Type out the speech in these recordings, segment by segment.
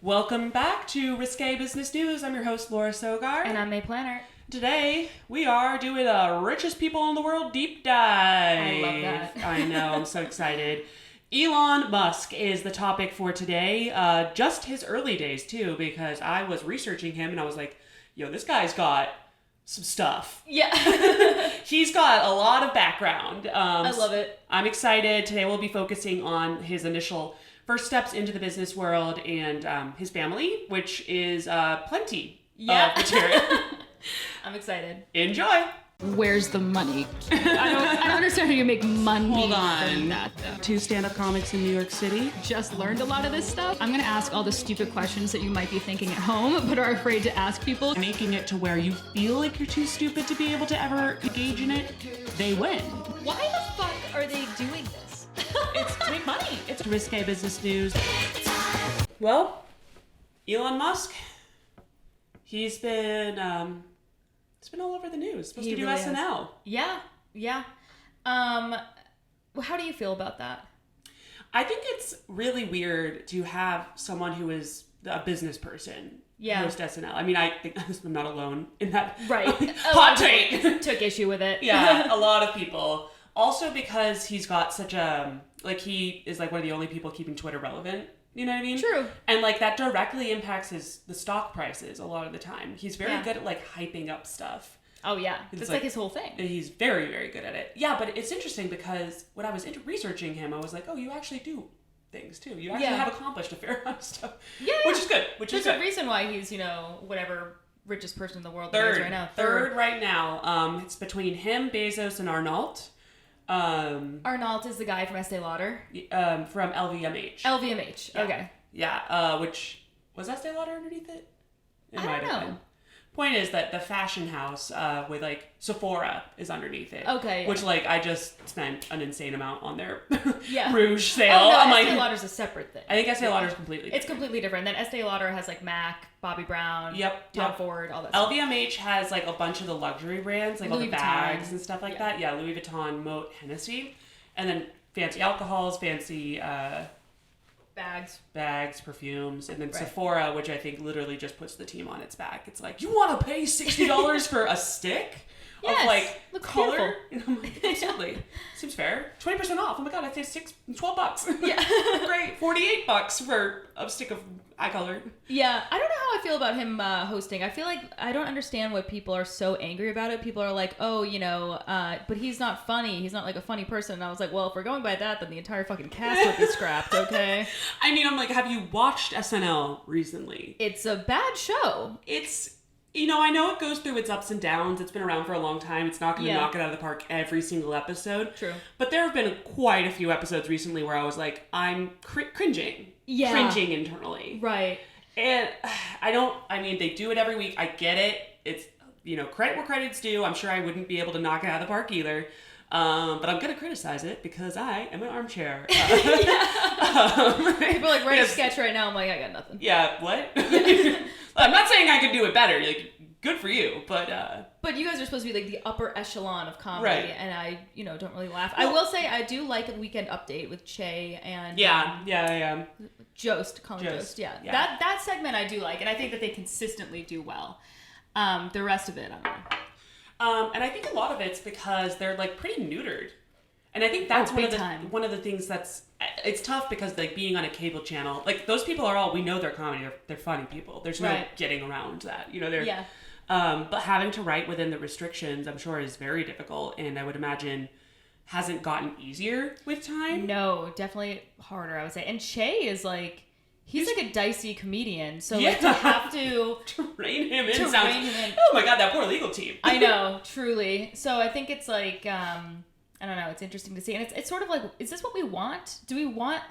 Welcome back to Risque Business News. I'm your host, Laura Sogar. And I'm Mae Planert. Today, we are doing a richest people in the world deep dive. I love that. I know, I'm so excited. Elon Musk is the topic for today. Just his early days, too, because I was researching him and I was like, yo, this guy's got some stuff. Yeah. He's got a lot of background. I love it. I'm excited. Today, we'll be focusing on his initial first steps into the business world and his family, which is plenty of material. I'm excited. Enjoy. Where's the money? I don't understand how you make money. Hold on. From that, though. 2 stand-up comics in New York City. Just learned a lot of this stuff. I'm going to ask all the stupid questions that you might be thinking at home, but are afraid to ask people. Making it to where you feel like you're too stupid to be able to ever engage in it, they win. Why the fuck are they doing this? It's to make money. It's Risque Business News. Well, Elon Musk, he's been all over the news. Supposed to do really SNL. Yeah. Well, how do you feel about that? I think it's really weird to have someone who is a business person host SNL. I mean, I think I'm not alone in that. Right. Hot take. Took issue with it. Yeah, a lot of people. Also because he's got such a, he is like one of the only people keeping Twitter relevant. You know what I mean? True. And that directly impacts the stock prices a lot of the time. He's very good at hyping up stuff. Oh yeah, that's like his whole thing. He's very, very good at it. Yeah, but it's interesting because when I was researching him, I was like, oh, you actually do things too. You actually have accomplished a fair amount of stuff. Yeah. Which is good. There's a reason why he's, whatever richest person in the world is right now. Third right now. It's between him, Bezos, and Arnault. Arnault is the guy from Estee Lauder. From LVMH. LVMH. Yeah. Okay. Yeah. Which was Estee Lauder underneath it? I don't know. Point is that the fashion house with Sephora is underneath it. Okay. Yeah. Which I just spent an insane amount on their yeah. Rouge sale. Oh, no, I'm Estee Lauder's a separate thing. I think Estee Lauder's completely different. It's completely different. Then Estee Lauder has MAC, Bobbi Brown, Tom Ford, all that stuff. LVMH has a bunch of the luxury brands, all the bags and stuff like that. Yeah, Louis Vuitton, Moët, Hennessy. And then fancy alcohols, fancy bags, perfumes, and then Sephora, which I think literally just puts the team on its back. It's like, you want to pay $60 for a stick of color? And I'm like, absolutely. Seems fair. 20% off. Oh my god, I'd say $12. Yeah. Great. $48 for a stick of eye color. Yeah, I don't know how I feel about him hosting. I feel like I don't understand what people are so angry about it. People are like, oh, but he's not funny. He's not a funny person. And I was like, well, if we're going by that, then the entire fucking cast would be scrapped, okay? I mean, I'm like, have you watched SNL recently? It's a bad show. It's, I know it goes through its ups and downs. It's been around for a long time. It's not going to knock it out of the park every single episode. True. But there have been quite a few episodes recently where I was like, I'm cringing. Yeah. Cringing internally. Right. And they do it every week. I get it. It's, credit where credit's due. I'm sure I wouldn't be able to knock it out of the park either. But I'm going to criticize it because I am an armchair. People write a sketch right now. I'm like, I got nothing. Yeah, what? I'm not saying I could do it better. Good for you, but you guys are supposed to be the upper echelon of comedy, right. And I, don't really laugh. Well, I will say I do like a Weekend Update with Che and Jost, Colin Jost. Yeah. That segment I do like, and I think that they consistently do well. The rest of it, I don't know. And I think a lot of it's because they're pretty neutered, and I think that's one of the things it's tough because being on a cable channel, those people are all, we know they're comedy, they're funny people. There's no getting around that, they're but having to write within the restrictions, I'm sure, is very difficult, and I would imagine hasn't gotten easier with time. No, definitely harder, I would say. And Che is he's a dicey comedian, so to have to rein him in oh my god, that poor legal team. I know, truly. So I think it's I don't know, it's interesting to see. And it's sort of is this what we want? Do we want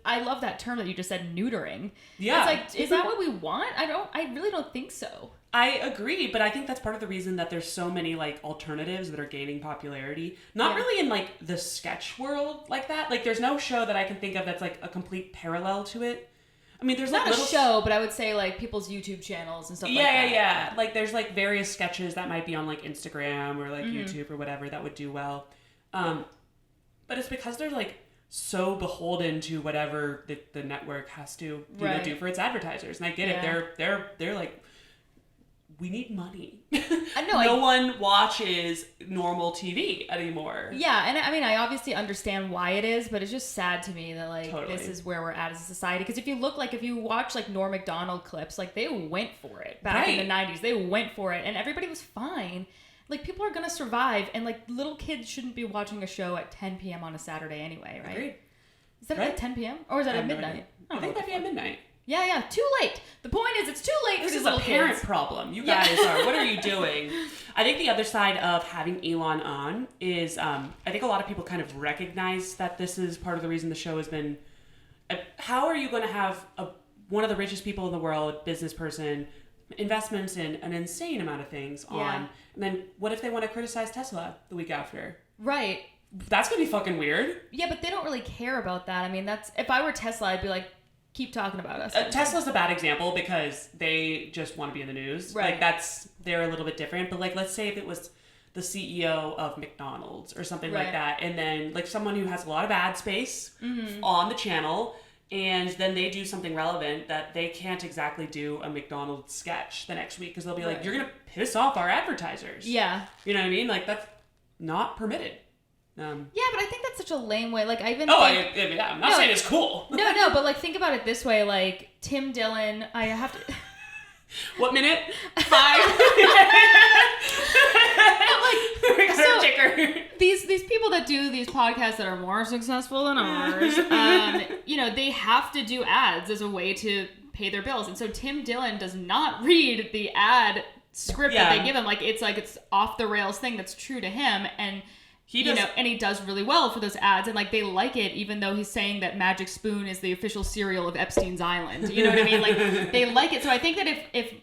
I love that term that you just said, neutering. Yeah. It's is that what we want? I really don't think so. I agree, but I think that's part of the reason that there's so many alternatives that are gaining popularity. Not really in the sketch world like that. There's no show that I can think of that's a complete parallel to it. I mean, there's not a show, but I would say people's YouTube channels and stuff like that. Yeah. There's various sketches that might be on Instagram or YouTube or whatever that would do well. But it's because there's so beholden to whatever the network has to do for its advertisers. And I get it. They're like, we need money. No one watches normal TV anymore. Yeah, and I mean, I obviously understand why it is, but it's just sad to me that like this is where we're at as a society. Because if you watch like Norm Macdonald clips, like they went for it back in the 90s. They went for it, and everybody was fine. Like people are gonna survive, and like little kids shouldn't be watching a show at 10 p.m. on a Saturday anyway, right? Agreed. Is that at 10 p.m. or is that at midnight? I think that'd be at midnight. Yeah, too late. The point is, it's too late for these little kids. This is a parent problem. You guys are. What are you doing? I think the other side of having Elon on is, I think a lot of people kind of recognize that this is part of the reason the show has been. How are you going to have one of the richest people in the world, business person, investments in an insane amount of things on, and then what if they want to criticize Tesla the week after? Right. That's going to be fucking weird. Yeah, but they don't really care about that. I mean, if I were Tesla, I'd be like, keep talking about us. Tesla's a bad example because they just want to be in the news. Right. Like they're a little bit different. But like, let's say if it was the CEO of McDonald's or something like that, and then like someone who has a lot of ad space on the channel, and then they do something relevant that they can't exactly do a McDonald's sketch the next week because they'll be like, you're gonna piss off our advertisers. Yeah. You know what I mean? Like that's not permitted. Yeah, but I think that's such a lame way. Like, I even I'm not saying it's cool. No, but like, think about it this way. Like, Tim Dillon, I have to... What minute? 5? These people that do these podcasts that are more successful than ours, they have to do ads as a way to pay their bills. And so Tim Dillon does not read the ad script that they give him. Like, it's off the rails thing that's true to him. And... and he does really well for those ads, and like they like it, even though he's saying that Magic Spoon is the official cereal of Epstein's Island. You know what I mean? Like they like it. So I think that if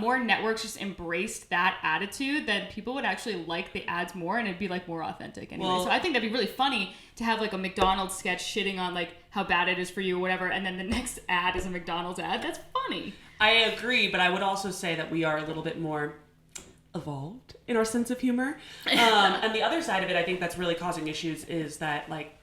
more networks just embraced that attitude, then people would actually like the ads more, and it'd be like more authentic anyway. So I think that'd be really funny to have like a McDonald's sketch shitting on like how bad it is for you or whatever, and then the next ad is a McDonald's ad. That's funny. I agree, but I would also say that we are a little bit more evolved in our sense of humor. And the other side of it, I think that's really causing issues is that like,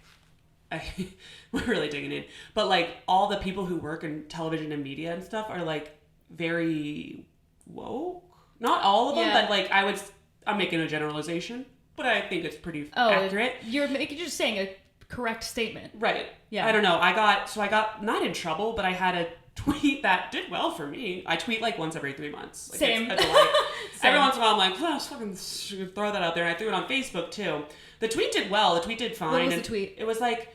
we're really digging in, but like all the people who work in television and media and stuff are like very woke. Not all of them, but like I'm making a generalization, but I think it's pretty accurate. You're just saying a correct statement. Right. Yeah. I don't know. I got not in trouble, but I had a tweet that did well for me. I tweet like once every 3 months. Like, Same. Every once in a while I'm like, let's fucking throw that out there. And I threw it on Facebook too. The tweet did well. The tweet did fine. What was the tweet? It was like,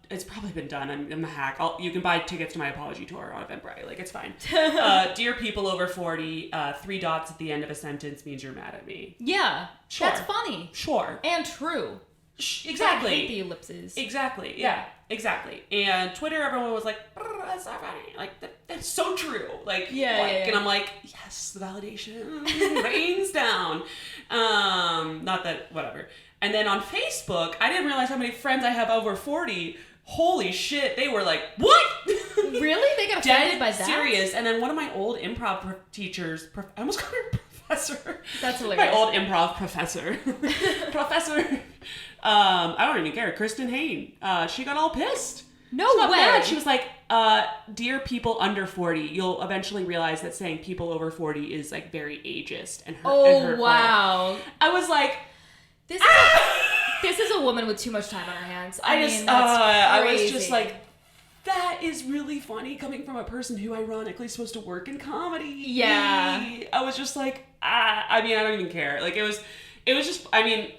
it's probably been done. I'm a hack. You can buy tickets to my apology tour on Eventbrite. Like, it's fine. Dear people over 40, 3 dots at the end of a sentence means you're mad at me. Yeah. Sure. That's funny. Sure. And true. Exactly. I hate the ellipses. Exactly. Yeah. Exactly. And Twitter, everyone was like, that's not funny. Like, that's so true. Like, and I'm like, yes, the validation rains down. Not that, whatever. And then on Facebook, I didn't realize how many friends I have over 40. Holy shit. They were like, what? Really? They got offended by that? Serious. And then one of my old improv teachers, I almost called her professor. That's hilarious. My old improv professor. Professor. I don't even care. Kristen Hain. She got all pissed. No way. Mad. She was like, dear people under 40, you'll eventually realize that saying people over 40 is like very ageist and hurtful. Wow. I was like, this is a woman with too much time on her hands. I mean, I was just like, that is really funny coming from a person who ironically is supposed to work in comedy. Yeah. I was just like, I mean, I don't even care. Like, it was just, I mean,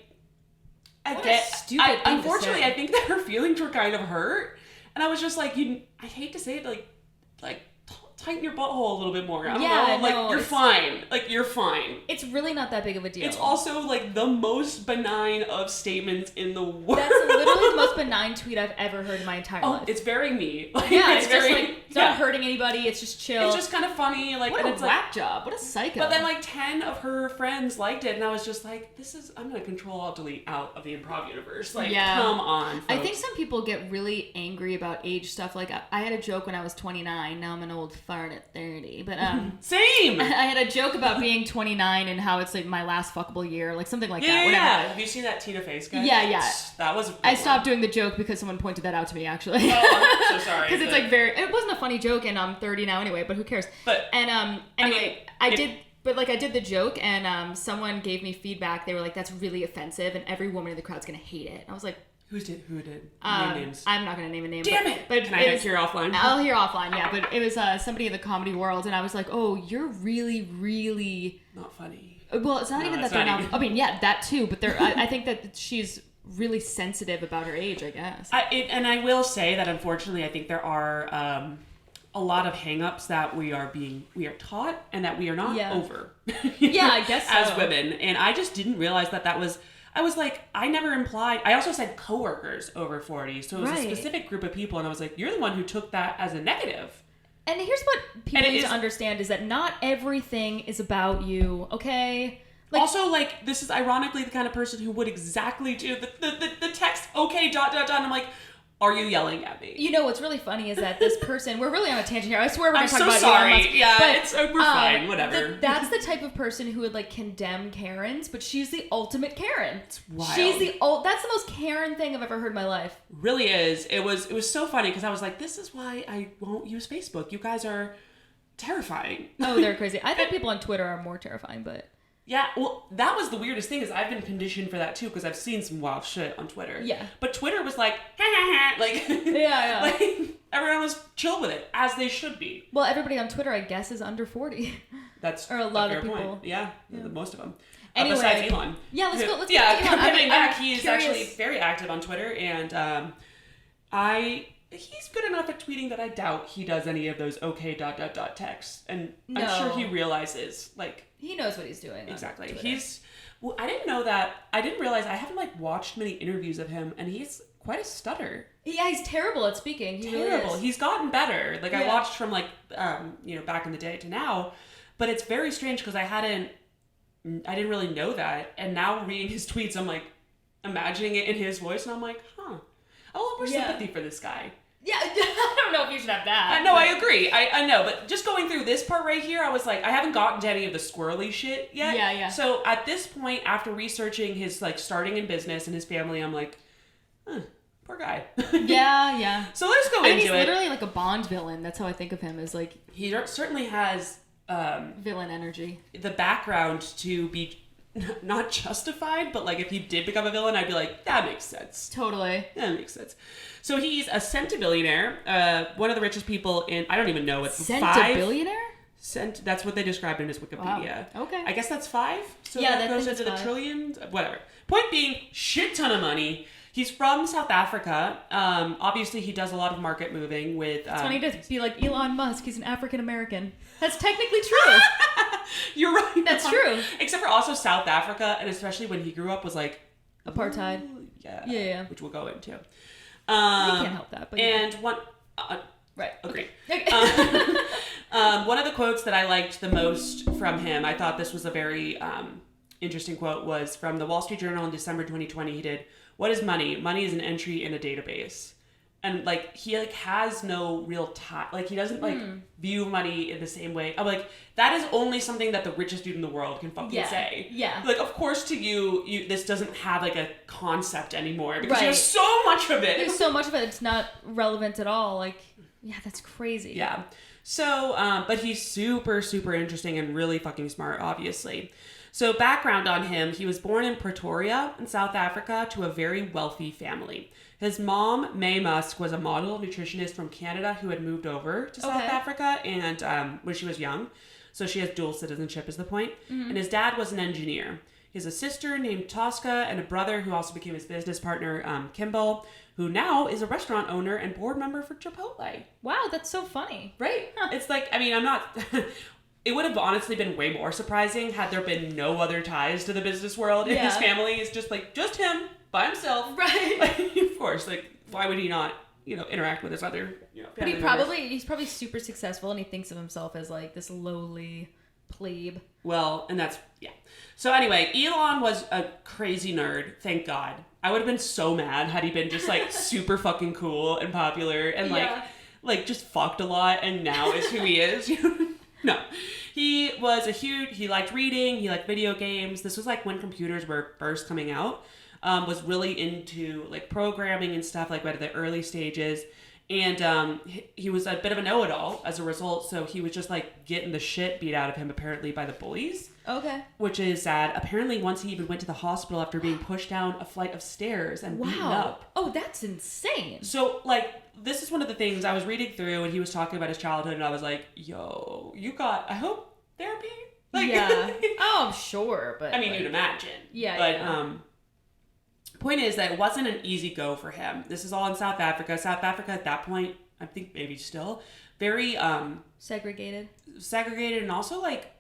unfortunately, I think that her feelings were kind of hurt. And I was just like, I hate to say it, like tighten your butthole a little bit more. I don't know. Like, you're fine. Like, you're fine. It's really not that big of a deal. It's also, like, the most benign of statements in the world. That's literally the most benign tweet I've ever heard in my entire life. It's very me. Like, yeah, it's just like, it's not hurting anybody. It's just chill. It's just kind of funny. Like, what and a whack job. What a psycho. But then, like, 10 of her friends liked it, and I was just like, I'm going to Control-Alt-Delete out of the improv universe. Like, come on, folks. I think some people get really angry about age stuff. Like, I had a joke when I was 29. Now I'm an old fart at 30, but same. I had a joke about being 29 and how it's like my last fuckable year, like something like that. Yeah, whatever. yeah. Have you seen that Tina Fey guy? Yeah. That was. I stopped doing the joke because someone pointed that out to me, actually. Oh, I'm so sorry. Because it's like it wasn't a funny joke, and I'm 30 now anyway. But who cares? But anyway, I did. But like I did the joke, and someone gave me feedback. They were like, "That's really offensive, and every woman in the crowd's gonna hate it." And I was like, Who did? Name names. I'm not gonna name a name. Damn it! But Can I hear offline? I'll hear offline. Yeah, but it was somebody in the comedy world, and I was like, "Oh, you're really, really not funny." Well, it's not even that they're not. I mean, yeah, that too. But I think that she's really sensitive about her age, I guess. And I will say that unfortunately, I think there are a lot of hang-ups that we are taught and that we are not over. I guess so. As women. And I just didn't realize that was, I was like, I never implied, I also said coworkers over 40. So it was a specific group of people. And I was like, you're the one who took that as a negative. And here's what people need to understand is that not everything is about you, okay? Like, also, like, this is ironically the kind of person who would exactly do the text, okay, ... And I'm like, are you yelling at me? You know, what's really funny is that this person, we're really on a tangent here. I swear we're going to talk about Elon Musk. Yeah, but, we're fine, whatever. That's the type of person who would, like, condemn Karens, but she's the ultimate Karen. It's wild. That's the most Karen thing I've ever heard in my life. Really is. It was so funny because I was like, this is why I won't use Facebook. You guys are terrifying. Oh, they're crazy. I think people on Twitter are more terrifying, but... Yeah, well, that was the weirdest thing is I've been conditioned for that too because I've seen some wild shit on Twitter. Yeah. But Twitter was like, ha ha ha, like, yeah. Like, everyone was chill with it, as they should be. Well, everybody on Twitter, I guess, is under 40. That's or a lot of people. Point. Yeah, most of them. Anyway, besides Elon. Yeah, let's go. Let's get Elon. Coming back, he's actually very active on Twitter, and he's good enough at tweeting that I doubt he does any of those okay ... texts, and I'm sure he realizes like. He knows what he's doing. Exactly. I didn't know that. I didn't realize I haven't like watched many interviews of him, and he's quite a stutter. Yeah, he's terrible at speaking. He terrible. Really is. He's gotten better. Like I watched from like back in the day to now, but it's very strange because I didn't really know that, and now reading his tweets, I'm like imagining it in his voice, and I'm like, huh, I want more sympathy for this guy. Yeah, I don't know if you should have that. No, I agree. I know, but just going through this part right here, I was like, I haven't gotten to any of the squirrely shit yet. Yeah. So at this point, after researching his like starting in business and his family, I'm like, poor guy. Yeah. So let's go into it. He's literally like a Bond villain. That's how I think of him, as like... He certainly has... villain energy. The background to be... not justified, but like if he did become a villain, I'd be like, that makes sense. Totally. That makes sense. So he's a centibillionaire, one of the richest people in, I don't even know what, Centibillionaire? That's what they described in his Wikipedia. Wow. Okay. I guess that's 5. So yeah, that goes into the trillions, whatever. Point being, shit ton of money. He's from South Africa. Obviously, he does a lot of market moving with... It's funny to be like Elon Musk. He's an African-American. That's technically true. You're right. That's true. Except for also South Africa, and especially when he grew up, was like... Apartheid. Yeah. Which we'll go into. We can't help that. But and yeah. one... right. Agreed. Okay. One of the quotes that I liked the most from him, I thought this was a very interesting quote, was from the Wall Street Journal in December 2020. He did... What is money? Money is an entry in a database. And, like, he, like, has no real time. Like, he doesn't, like, view money in the same way. I'm like, that is only something that the richest dude in the world can fucking say. Yeah. Like, of course, to you, this doesn't have, like, a concept anymore. Because you have so much of it. There's so much of it. It's not relevant at all. Like, yeah, that's crazy. Yeah. So, but he's super, super interesting and really fucking smart, obviously. So background on him, he was born in Pretoria in South Africa to a very wealthy family. His mom, Mae Musk, was a model nutritionist from Canada who had moved over to South Africa and when she was young. So she has dual citizenship is the point. Mm-hmm. And his dad was an engineer. He has a sister named Tosca and a brother who also became his business partner, Kimball, who now is a restaurant owner and board member for Chipotle. Wow, that's so funny. Right? Huh. It's like, I mean, I'm not... It would have honestly been way more surprising had there been no other ties to the business world in his family. It's just like, just him by himself. Right. Like, of course, like, why would he not, interact with his other, family But he's probably super successful and he thinks of himself as like this lowly plebe. Well, and that's, So anyway, Elon was a crazy nerd, thank God. I would have been so mad had he been just like super fucking cool and popular and like just fucked a lot and now is who he is. No. He liked reading, he liked video games. This was like when computers were first coming out. Was really into like programming and stuff like right at the early stages. And he was a bit of a know-it-all as a result, so he was just like getting the shit beat out of him apparently by the bullies. Okay. Which is sad. Apparently once he even went to the hospital after being pushed down a flight of stairs and beaten up. Oh, that's insane. So like this is one of the things I was reading through and he was talking about his childhood and I was like, yo, I hope therapy? Like, yeah. Oh, I'm sure, but... I mean, you'd imagine. Yeah, but, point is that it wasn't an easy go for him. This is all in South Africa. South Africa at that point, I think maybe still, very segregated and also like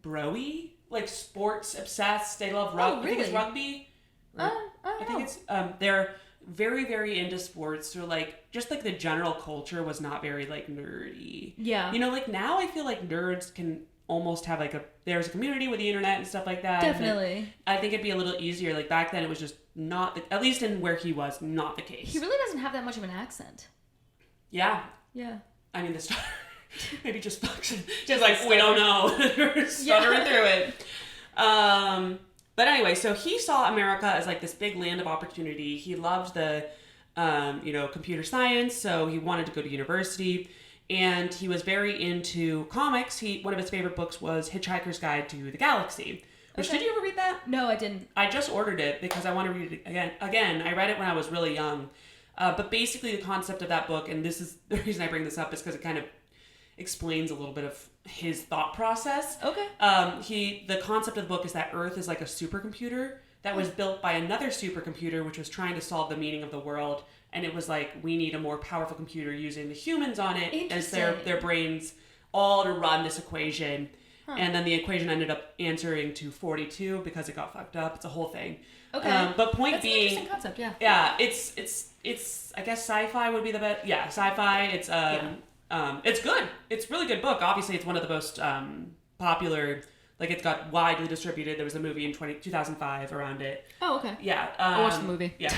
bro-y, like sports obsessed. They love rugby. Oh, really? I think it's rugby. I think it's they're very, very into sports. So like just like the general culture was not very like nerdy. Yeah. You know, like now I feel like nerds can almost have like there's a community with the internet and stuff like that. Definitely. I think it'd be a little easier. Like back then it was just not, at least in where he was, not the case. He really doesn't have that much of an accent. Yeah. Yeah. I mean, the stutter, maybe just like, we don't know. We're stuttering through it. But anyway, so he saw America as like this big land of opportunity. He loved the, computer science. So he wanted to go to university. And he was very into comics. One of his favorite books was Hitchhiker's Guide to the Galaxy. Which, did you ever read that? No, I didn't. I just ordered it because I want to read it again. Again, I read it when I was really young. But basically the concept of that book, and this is the reason I bring this up, is because it kind of explains a little bit of his thought process. Okay. The concept of the book is that Earth is like a supercomputer that was built by another supercomputer which was trying to solve the meaning of the world. And it was like, we need a more powerful computer using the humans on it as their brains all to run this equation. Huh. And then the equation ended up answering to 42 because it got fucked up. It's a whole thing. Okay. But point That's being, an interesting concept, yeah. Yeah, it's I guess sci-fi would be the best. Yeah, sci-fi. It's it's good. It's a really good book. Obviously, it's one of the most popular. Like, it's got widely distributed. There was a movie in 2005 around it. Oh, okay. Yeah. I watched the movie. Yeah.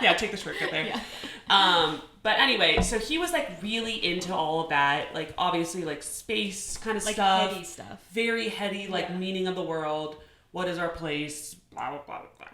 Yeah, take the shortcut there. Yeah. But anyway, so he was, like, really into all of that. Like, obviously, like, space kind of like stuff. Heady stuff. Very heady, like, meaning of the world. What is our place? Blah, blah, blah, blah.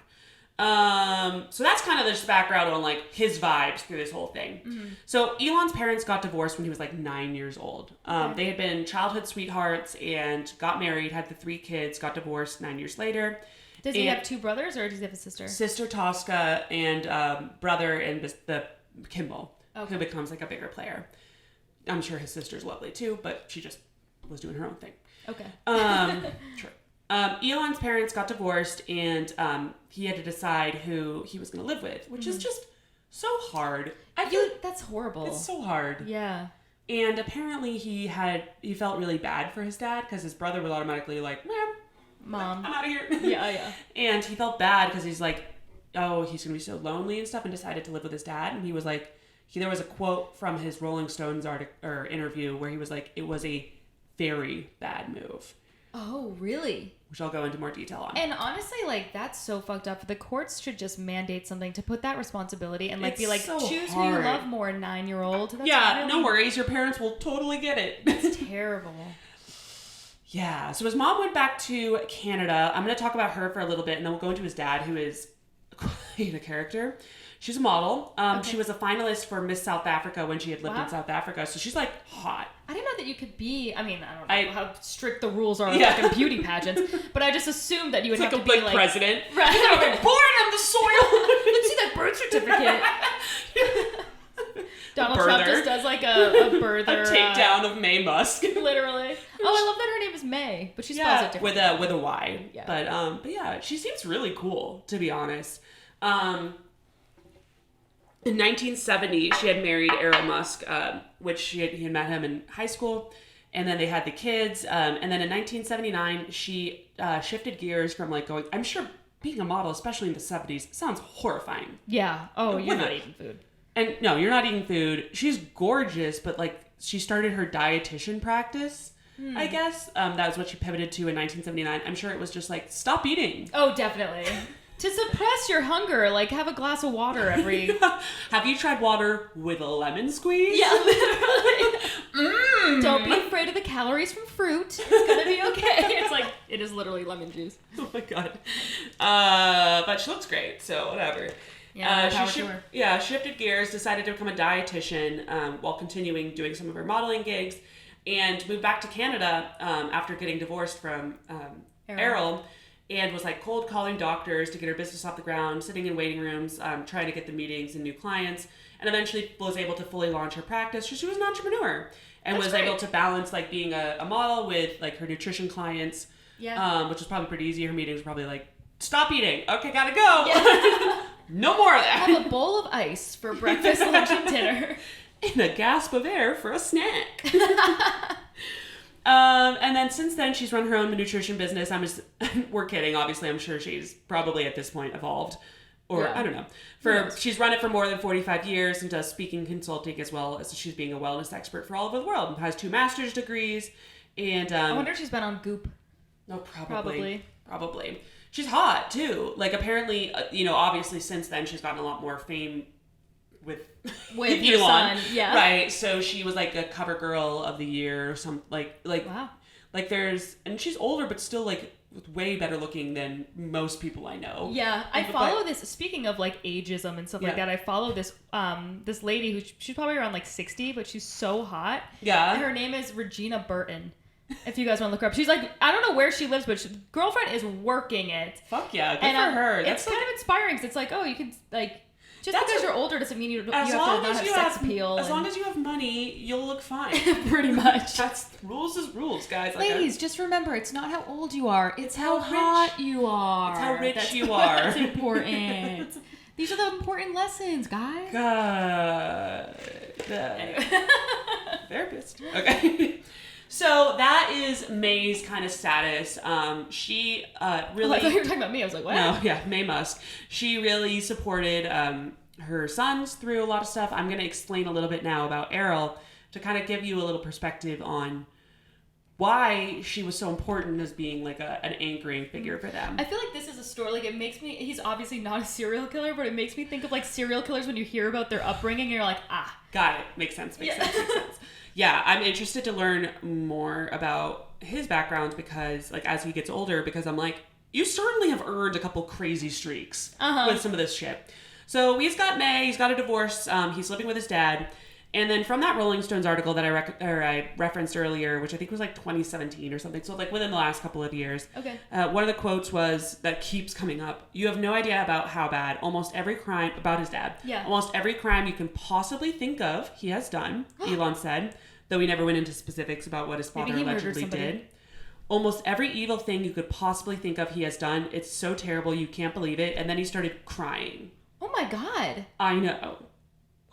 So that's kind of this background on like his vibes through this whole thing. Mm-hmm. So Elon's parents got divorced when he was like 9 years old. They had been childhood sweethearts and got married, had the 3 kids, got divorced 9 years later. Does he have 2 brothers or does he have a sister? Sister Tosca and brother and the Kimball, who becomes like a bigger player. I'm sure his sister's lovely too, but she just was doing her own thing. Okay. Sure. Elon's parents got divorced and he had to decide who he was going to live with, which is just so hard. I feel that's horrible. It's so hard. Yeah. And apparently he felt really bad for his dad because his brother was automatically like, Mom, I'm out of here. Yeah. And he felt bad because he's like, oh, he's going to be so lonely and stuff, and decided to live with his dad. And he was like, there was a quote from his Rolling Stones interview where he was like, it was a very bad move. Oh, really? Which I'll go into more detail on. And honestly, like, that's so fucked up. The courts should just mandate something to put that responsibility and, like, be like, so choose hard. who you love more, 9-year-old. Yeah, no worries. Your parents will totally get it. That's terrible. Yeah. So his mom went back to Canada. I'm going to talk about her for a little bit, and then we'll go into his dad, who is quite a character. She's a model. She was a finalist for Miss South Africa when she had lived in South Africa. So she's like hot. I didn't know that you could be. I mean, I don't know how strict the rules are in beauty pageants, but I just assumed that you would have to be like president. Right. You know, born on the soil. Let's see that birth certificate. Donald Trump just does like a birther. A takedown of Mae Musk. Literally. Oh, I love that her name is May, but she spells it differently. With a Y. Yeah. But yeah, she seems really cool, to be honest. In 1970, she had married Elon Musk, which he had met him in high school, and then they had the kids. And then in 1979, she shifted gears from like going. I'm sure being a model, especially in the 70s, sounds horrifying. Yeah. Oh, you're not eating food. And no, you're not eating food. She's gorgeous, but like she started her dietitian practice. I guess that was what she pivoted to in 1979. I'm sure it was just like stop eating. Oh, definitely. To suppress your hunger, like have a glass of water every... Have you tried water with a lemon squeeze? Yeah, literally. Don't be afraid of the calories from fruit. It's gonna be okay. It's like, it is literally lemon juice. Oh my god. But she looks great, so whatever. Yeah, she shifted gears, decided to become a dietitian while continuing doing some of her modeling gigs, and moved back to Canada after getting divorced from Errol. And was like cold calling doctors to get her business off the ground, sitting in waiting rooms, trying to get the meetings and new clients, and eventually was able to fully launch her practice. She was an entrepreneur and was able to balance like being a model with like her nutrition clients, which was probably pretty easy. Her meetings were probably like, stop eating. Okay, gotta go. Yeah. No more of that. Have a bowl of ice for breakfast, lunch, and dinner. And a gasp of air for a snack. And then since then, she's run her own nutrition business. We're kidding, obviously. I'm sure she's probably at this point evolved. Or, I don't know. She's run it for more than 45 years and does speaking consulting as well as she's being a wellness expert for all over the world. And has 2 master's degrees. And I wonder if she's been on Goop. No, probably. She's hot, too. Like, apparently, obviously since then, she's gotten a lot more fame with your son, yeah, right. So she was like a cover girl of the year or some like wow. Like and she's older but still like way better looking than most people I know. Yeah, I follow this. Speaking of like ageism and stuff like that, I follow this this lady who she's probably around like 60, but she's so hot. Yeah, and her name is Regina Burton. If you guys want to look her up, she's like, I don't know where she lives, but girlfriend is working it. Fuck yeah, good for her. That's kind of inspiring because it's like, oh, you can like. Just because you're older doesn't mean you have to not have sex appeal. As long as you have money, you'll look fine. Pretty much. That's rules is rules, guys. Ladies, just remember, it's not how old you are. It's how hot you are. It's how rich you are. That's important. These are the important lessons, guys. God. Therapist. Okay. So that is Mae's kind of status. She really... I thought you were talking about me. I was like, what? No, yeah, Mae Musk. She really supported her sons through a lot of stuff. I'm going to explain a little bit now about Errol to kind of give you a little perspective on why she was so important as being like an anchoring figure for them. I feel like this is a story, like it makes me, he's obviously not a serial killer, but it makes me think of like serial killers when you hear about their upbringing and you're like, got it. Makes sense. Makes sense. Yeah, I'm interested to learn more about his background because, like, as he gets older, because I'm like, you certainly have earned a couple crazy streaks with some of this shit. So he's got Mae, he's got a divorce, he's living with his dad, and then from that Rolling Stones article that I referenced earlier, which I think was like 2017 or something, so like within the last couple of years, one of the quotes was that keeps coming up. You have no idea about how bad almost every crime about his dad. Yeah. Almost every crime you can possibly think of, he has done. Elon said. Though we never went into specifics about what his father allegedly did. Almost every evil thing you could possibly think of he has done. It's so terrible you can't believe it. And then he started crying. Oh my God. I know.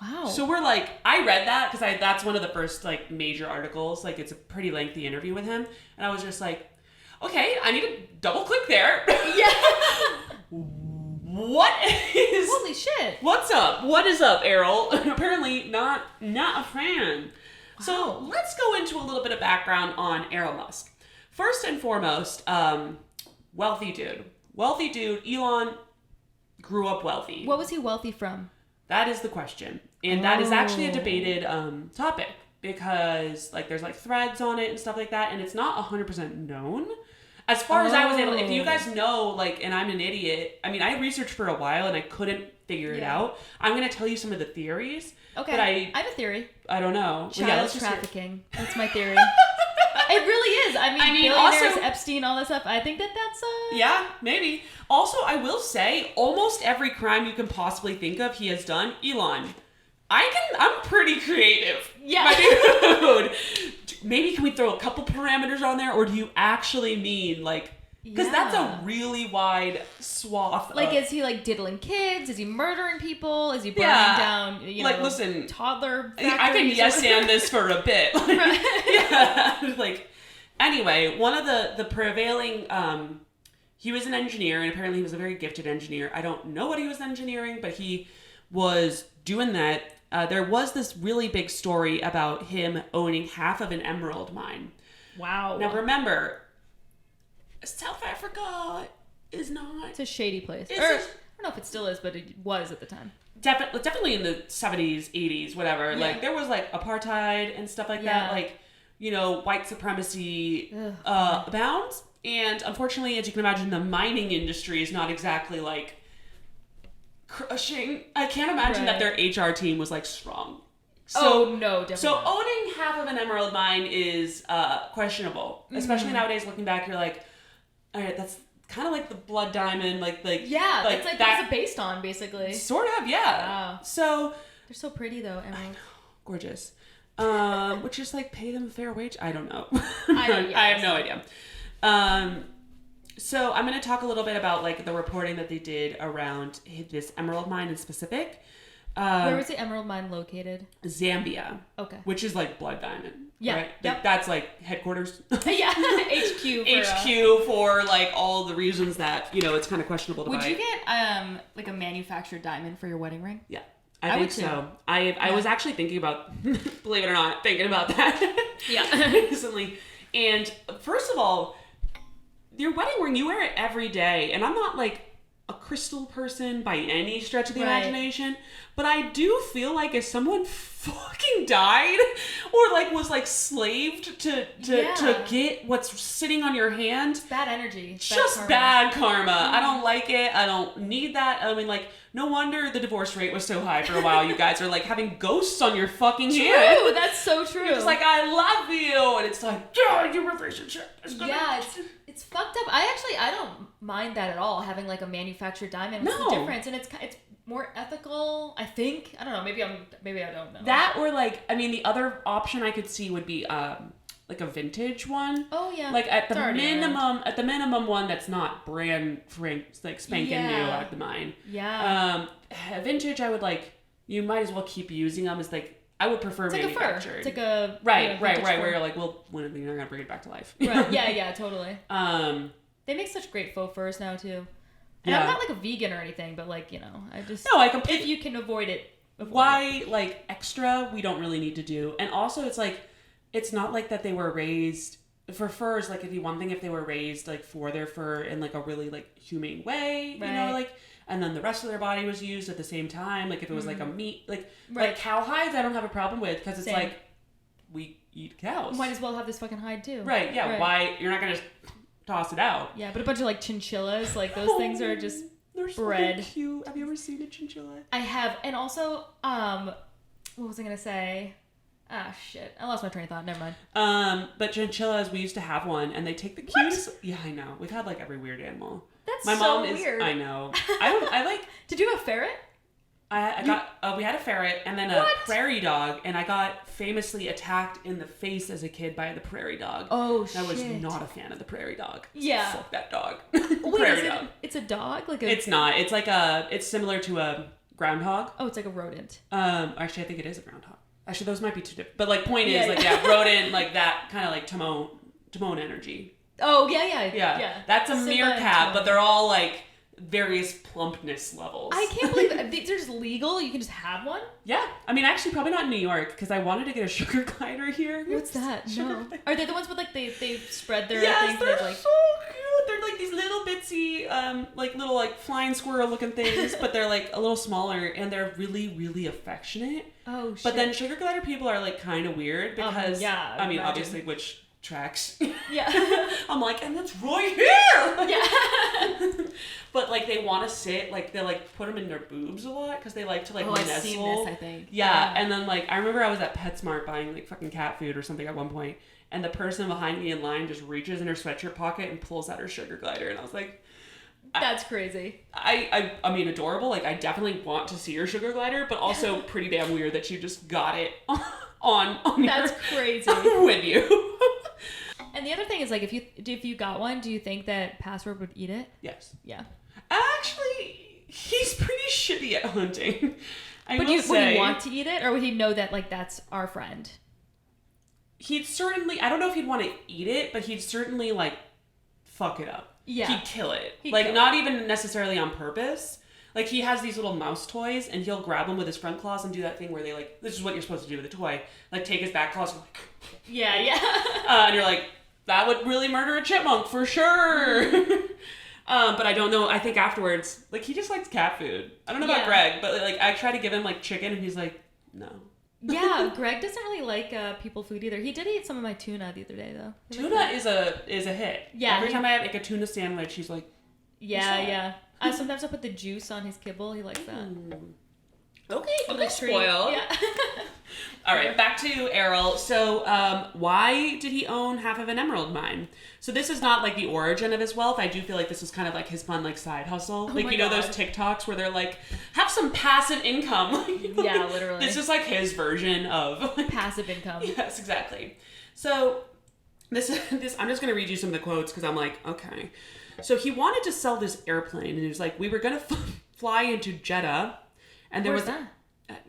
Wow. So we're like, I read that because that's one of the first like major articles. Like it's a pretty lengthy interview with him. And I was just like, okay, I need to double click there. Yeah. What is... Holy shit. What's up? What is up, Errol? Apparently not a fan. Wow. So let's go into a little bit of background on Errol Musk. First and foremost, wealthy dude. Wealthy dude. Elon grew up wealthy. What was he wealthy from? That is the question. And that is actually a debated topic because like there's like threads on it and stuff like that. And it's not 100% known. As far as I was able to, if you guys know, like, and I'm an idiot, I mean, I researched for a while and I couldn't figure it out. I'm going to tell you some of the theories. Okay. But I have a theory. I don't know. Child trafficking. That's my theory. It really is. I mean billionaires, also, Epstein, all this stuff. I think that's yeah, maybe. Also, I will say, almost every crime you can possibly think of, he has done. Elon. I'm pretty creative. Yeah. My dude. Maybe can we throw a couple parameters on there, or do you actually mean like? Because that's a really wide swath. Like, is he like diddling kids? Is he murdering people? Is he burning down? Like, listen, toddler. I can yes and this for a bit. Like, yeah. Like, anyway, one of the prevailing. He was an engineer, and apparently he was a very gifted engineer. I don't know what he was engineering, but he was doing that. There was this really big story about him owning half of an emerald mine. Wow. Now remember, South Africa is not. It's a shady place. I don't know if it still is, but it was at the time. Definitely in the 70s, 80s, whatever. Yeah. Like, there was, like, apartheid and stuff like that. Like, you know, white supremacy abounds. And unfortunately, as you can imagine, the mining industry is not exactly, like, crushing. I can't imagine that their HR team was, like, strong. So, no, definitely So not. owning half of an emerald mine is questionable. Especially nowadays, looking back, you're like, all right, that's kind of like the blood diamond, like yeah, like that's like what's it based on, basically. Sort of, yeah. Wow. So they're so pretty though, emeralds. Gorgeous. Would just like pay them a fair wage? I don't know. I have no idea. So I'm going to talk a little bit about like the reporting that they did around this emerald mine in specific. Where was the emerald mine located? Zambia. Okay. Which is like blood diamond. Yeah. Right? Yep. That's like headquarters. Yeah. HQ for like all the reasons that, you know, it's kind of questionable to buy. Would you get like a manufactured diamond for your wedding ring? Yeah. I think so. I was actually thinking about, believe it or not, thinking about that. Yeah. Recently. And first of all, your wedding ring, you wear it every day. And I'm not like a crystal person by any stretch of the imagination, but I do feel like if someone fucking died or like was like slaved to get what's sitting on your hand, it's bad energy. It's just bad karma. I don't like it. I don't need that. I mean, like, no wonder the divorce rate was so high for a while. You guys are like having ghosts on your fucking hand. True, that's so true. You're just like, I love you, and it's like, God, your relationship is gonna. Yeah, it's fucked up. I don't mind that at all. Having like a manufactured diamond. What's the difference? And it's more ethical, I think. I don't know. Maybe I don't know. That or like, I mean, the other option I could see would be like a vintage one. Oh yeah. Like at the minimum one that's not brand like spanking new out of the mine. Yeah. Vintage, I would like. You might as well keep using them as like. I would prefer manufactured. It's like a right. Where you're like, well, when are you gonna bring it back to life? Right. Yeah. Totally. They make such great faux furs now too. And I'm not like a vegan or anything, but like, you know, if you can avoid it. Like extra, we don't really need to do. And also it's like, it's not like that they were raised for furs. Like it'd be one thing if they were raised like for their fur in like a really like humane way, you know, like, and then the rest of their body was used at the same time. Like if it was like a meat, like cow hides, I don't have a problem with because it's like we eat cows. Might as well have this fucking hide too. Right. Yeah. Right. Why you're not gonna toss it out? Yeah, but a bunch of like chinchillas, like those things are just they're bred. So cute. Have you ever seen a chinchilla? I have, and also, what was I gonna say? Ah, shit. I lost my train of thought. Never mind. But chinchillas, we used to have one, and they take the cutest. Yeah, I know. We've had like every weird animal. That's my so mom weird. I know. I like. Did you have a ferret? I got. We had a ferret and then a prairie dog, and I got famously attacked in the face as a kid by the prairie dog. Oh shit! I was not a fan of the prairie dog. Yeah. Fuck that dog. Wait, prairie dog. It's a dog? It's not. It's like it's similar to a groundhog. Oh, it's like a rodent. Actually, I think it is a groundhog. Actually, those might be two different. But like, point is, rodent, like that kind of like Timon energy. Oh yeah. That's a meerkat, but they're all like various plumpness levels. I can't believe they're just legal. You can just have one. Yeah, I mean, actually, probably not in New York because I wanted to get a sugar glider here. What's that? No. Are they the ones with like they spread their things? They're like so cute. They're like these little bitsy, like little like flying squirrel looking things, but they're like a little smaller and they're really really affectionate. Oh shit. But then sugar glider people are like kind of weird because I mean, obviously, which tracks. Yeah. I'm like, and it's right here. Yeah. But like they want to sit, like they like put them in their boobs a lot because they like to like nestle. I've seen this, I think. Yeah, and then like I remember I was at PetSmart buying like fucking cat food or something at one point, and the person behind me in line just reaches in her sweatshirt pocket and pulls out her sugar glider, and I was like, that's crazy. I mean, adorable. Like I definitely want to see your sugar glider, but also pretty damn weird that you just got it on that's crazy with you. And the other thing is, like, if you got one, do you think that Password would eat it? Yes. Yeah. Actually, he's pretty shitty at hunting. Would he want to eat it, or would he know that, like, that's our friend? He'd certainly, I don't know if he'd want to eat it, but he'd certainly, like, fuck it up. Yeah. He'd kill it. Not even necessarily on purpose. Like, he has these little mouse toys, and he'll grab them with his front claws and do that thing where they, like, this is what you're supposed to do with a toy. Like, take his back claws and, like... Yeah. And you're like, that would really murder a chipmunk, for sure. But I don't know. I think afterwards, like, he just likes cat food. I don't know about Greg, but like, I try to give him like chicken, and he's like, no. Yeah, Greg doesn't really like people food either. He did eat some of my tuna the other day, though. Tuna is a hit. Yeah. Every time I make a tuna sandwich, he's like, yeah. Sometimes I'll put the juice on his kibble. He likes that. Okay, don't spoil. Yeah. All right, back to Errol. So, why did he own half of an emerald mine? So this is not like the origin of his wealth. I do feel like this is kind of like his fun like side hustle. Like, you know those TikToks where they're like, have some passive income. Yeah, literally. This is like his version of passive income. Yes, exactly. So this I'm just gonna read you some of the quotes because I'm like, okay. So he wanted to sell this airplane, and he was like, we were gonna fly into Jeddah. And there Where's was that?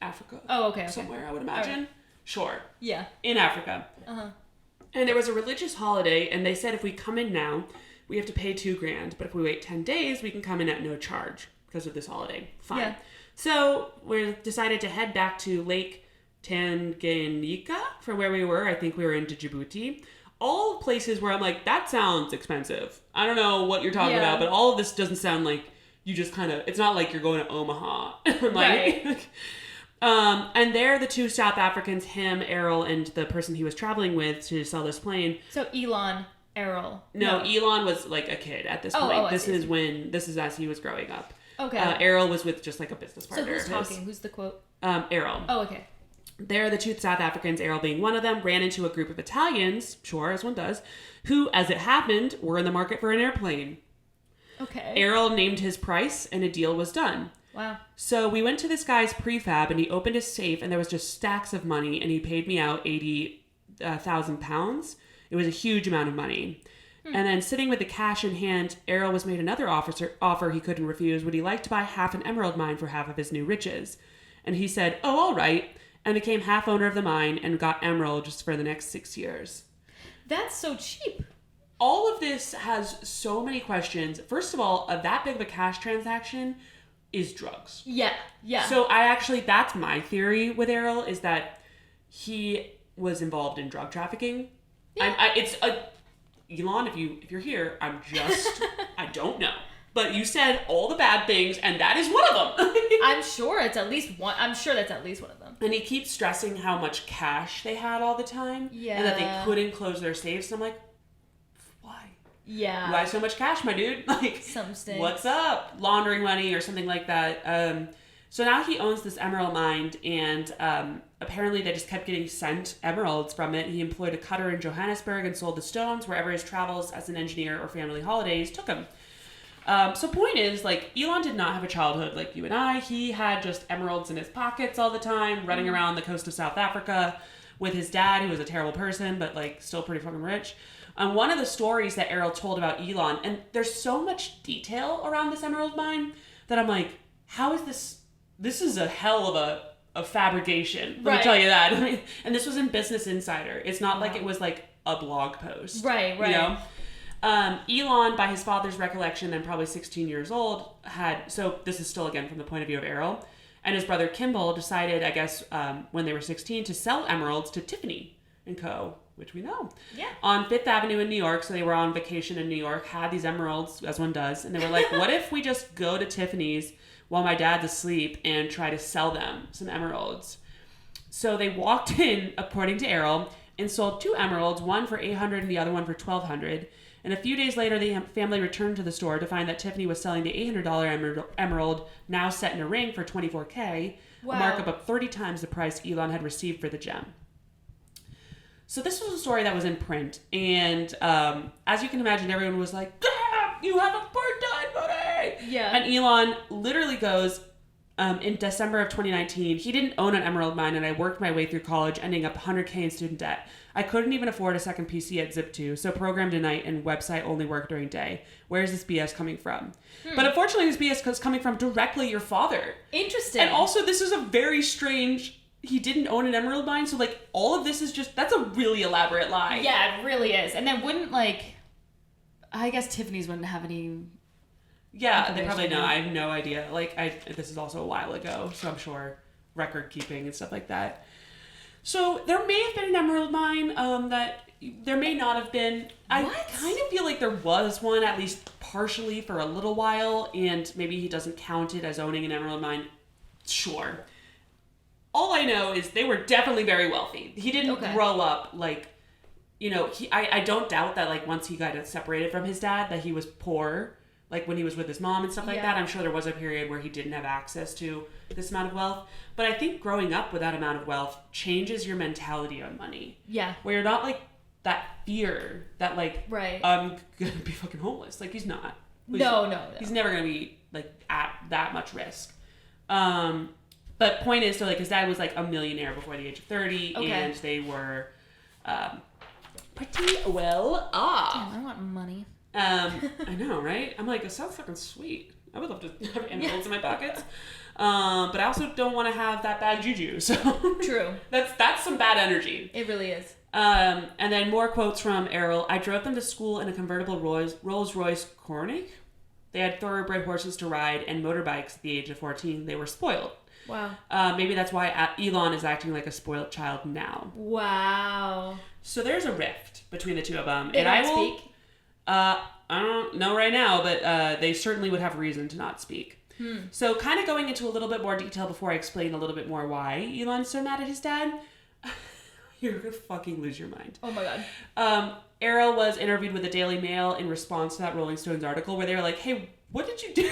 Africa. Oh, okay. Somewhere, I would imagine. Right. Sure. Yeah. In Africa. Uh-huh. And there was a religious holiday, and they said if we come in now, we have to pay $2,000. But if we wait 10 days, we can come in at no charge because of this holiday. Fine. Yeah. So we decided to head back to Lake Tanganyika from where we were. I think we were into Djibouti. All places where I'm like, that sounds expensive. I don't know what you're talking about, but all of this doesn't sound like you just kind of, it's not like you're going to Omaha. Right. And there, the two South Africans, him, Errol, and the person he was traveling with to sell this plane. So Elon, Errol. No, Elon was like a kid at this point. This is as he was growing up. Okay. Errol was with just like a business partner. So who's talking? Who's the quote? Errol. Oh, okay. There, the two South Africans, Errol being one of them, ran into a group of Italians, sure, as one does, who, as it happened, were in the market for an airplane. Okay. Errol named his price, and a deal was done. Wow. So we went to this guy's prefab, and he opened his safe, and there was just stacks of money, and he paid me out 80,000 pounds. It was a huge amount of money. And then sitting with the cash in hand, Errol was made another offer he couldn't refuse. Would he like to buy half an emerald mine for half of his new riches? And he said, oh, all right, and became half owner of the mine and got emeralds for the next 6 years. That's so cheap. All of this has so many questions. First of all, that big of a cash transaction is drugs. Yeah. So that's my theory with Errol, is that he was involved in drug trafficking. Yeah. Elon, if you're here, I don't know. But you said all the bad things, and that is one of them. I'm sure that's at least one of them. And he keeps stressing how much cash they had all the time. Yeah. And that they couldn't close their safes. And I'm like, why? Yeah. Why so much cash, my dude? Like, some stinks. What's up? Laundering money or something like that. So now he owns this emerald mine, and apparently they just kept getting sent emeralds from it. He employed a cutter in Johannesburg and sold the stones wherever his travels as an engineer or family holidays took him. So point is, like, Elon did not have a childhood like you and I. He had just emeralds in his pockets all the time, running around the coast of South Africa with his dad, who was a terrible person, but, like, still pretty fucking rich. One of the stories that Errol told about Elon, and there's so much detail around this emerald mine that I'm like, how is this? This is a hell of a fabrication. Let me tell you that. And this was in Business Insider. It's not like it was like a blog post. Right. You know? Elon, by his father's recollection, then probably 16 years old, so this is still again from the point of view of Errol, and his brother Kimball decided, I guess, when they were 16, to sell emeralds to Tiffany & Co., which we know. Yeah. On Fifth Avenue in New York, so they were on vacation in New York, had these emeralds, as one does, and they were like, what if we just go to Tiffany's while my dad's asleep and try to sell them some emeralds? So they walked in, according to Errol, and sold 2 emeralds, one for $800 and the other one for $1,200. And a few days later, the family returned to the store to find that Tiffany was selling the $800 emerald, now set in a ring, for $24,000, wow. A markup of 30 times the price Elon had received for the gem. So this was a story that was in print, and as you can imagine, everyone was like, you have a birthday buddy! Yeah. And Elon literally goes, in December of 2019, he didn't own an emerald mine, and I worked my way through college, ending up $100,000 in student debt. I couldn't even afford a second PC at Zip2, so programmed at night and website only work during day. Where is this BS coming from? But unfortunately, this BS is coming from directly your father. Interesting. And also, this is a very strange... He didn't own an emerald mine, so, like, all of this is just... That's a really elaborate lie. Yeah, it really is. And then wouldn't, like... I guess Tiffany's wouldn't have any... Yeah, they probably don't. I have no idea. Like, this is also a while ago, so I'm sure record keeping and stuff like that. So there may have been an emerald mine that there may not have been. I kind of feel like there was one, at least partially, for a little while, and maybe he doesn't count it as owning an emerald mine. Sure. All I know is they were definitely very wealthy. He didn't grow up like, you know, I don't doubt that, like, once he got separated from his dad, that he was poor, like when he was with his mom and stuff like that. I'm sure there was a period where he didn't have access to this amount of wealth. But I think growing up with that amount of wealth changes your mentality on money. Yeah. Where you're not like that fear that like, I'm going to be fucking homeless. Like, he's not. No. He's never going to be like at that much risk. But point is, so like his dad was like a millionaire before the age of 30 and they were pretty well off. Damn, I want money. I know, right? I'm like, it sounds fucking sweet. I would love to have emeralds in my pockets. But I also don't want to have that bad juju. So true. That's some bad energy. It really is. And then more quotes from Errol. I drove them to school in a convertible Rolls-Royce Corniche. They had thoroughbred horses to ride and motorbikes at the age of 14. They were spoiled. Wow. Maybe that's why Elon is acting like a spoiled child now. Wow. So there's a rift between the two of them. They don't speak? I don't know right now, but they certainly would have reason to not speak. So kind of going into a little bit more detail before I explain a little bit more why Elon's so mad at his dad. You're going to fucking lose your mind. Oh my God. Errol was interviewed with the Daily Mail in response to that Rolling Stones article where they were like, hey, what did you do?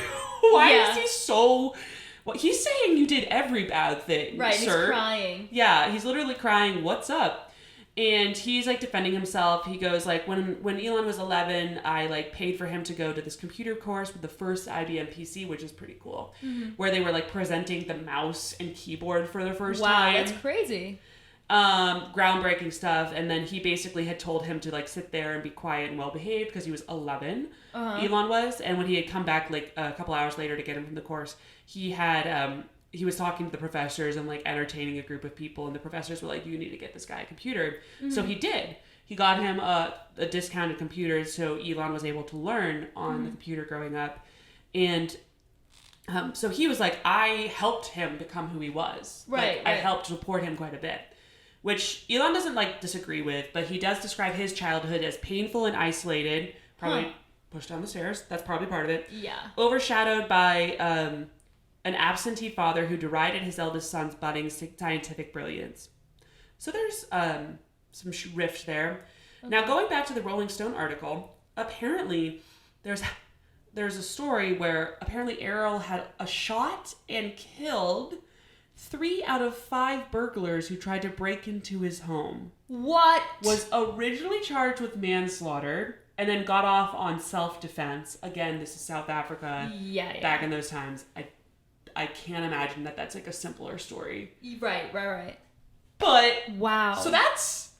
Why is he so... Well, he's saying you did every bad thing, right, sir. He's crying. Yeah, he's literally crying, what's up? And he's like defending himself. He goes like, when Elon was 11, I like paid for him to go to this computer course with the first IBM PC, which is pretty cool, where they were like presenting the mouse and keyboard for the first time. Wow, that's crazy. Groundbreaking stuff. And then he basically had told him to like sit there and be quiet and well behaved because he was 11. Elon was. And when he had come back like a couple hours later to get him from the course, he had he was talking to the professors and like entertaining a group of people, and the professors were like, you need to get this guy a computer. So he did. He got him a discounted computer, so Elon was able to learn on the computer growing up. And so he was like, I helped him become who he was. Right, I helped support him quite a bit. Which Elon doesn't like disagree with, but he does describe his childhood as painful and isolated. Probably pushed down the stairs. That's probably part of it. Yeah. Overshadowed by an absentee father who derided his eldest son's budding scientific brilliance. So there's some rift there. Okay. Now going back to the Rolling Stone article, apparently there's a story where apparently Errol had shot and killed 3 out of 5 burglars who tried to break into his home. What? Was originally charged with manslaughter and then got off on self-defense. Again, this is South Africa. Yeah. Back in those times. I can't imagine that that's like a simpler story. Right. But wow. So that's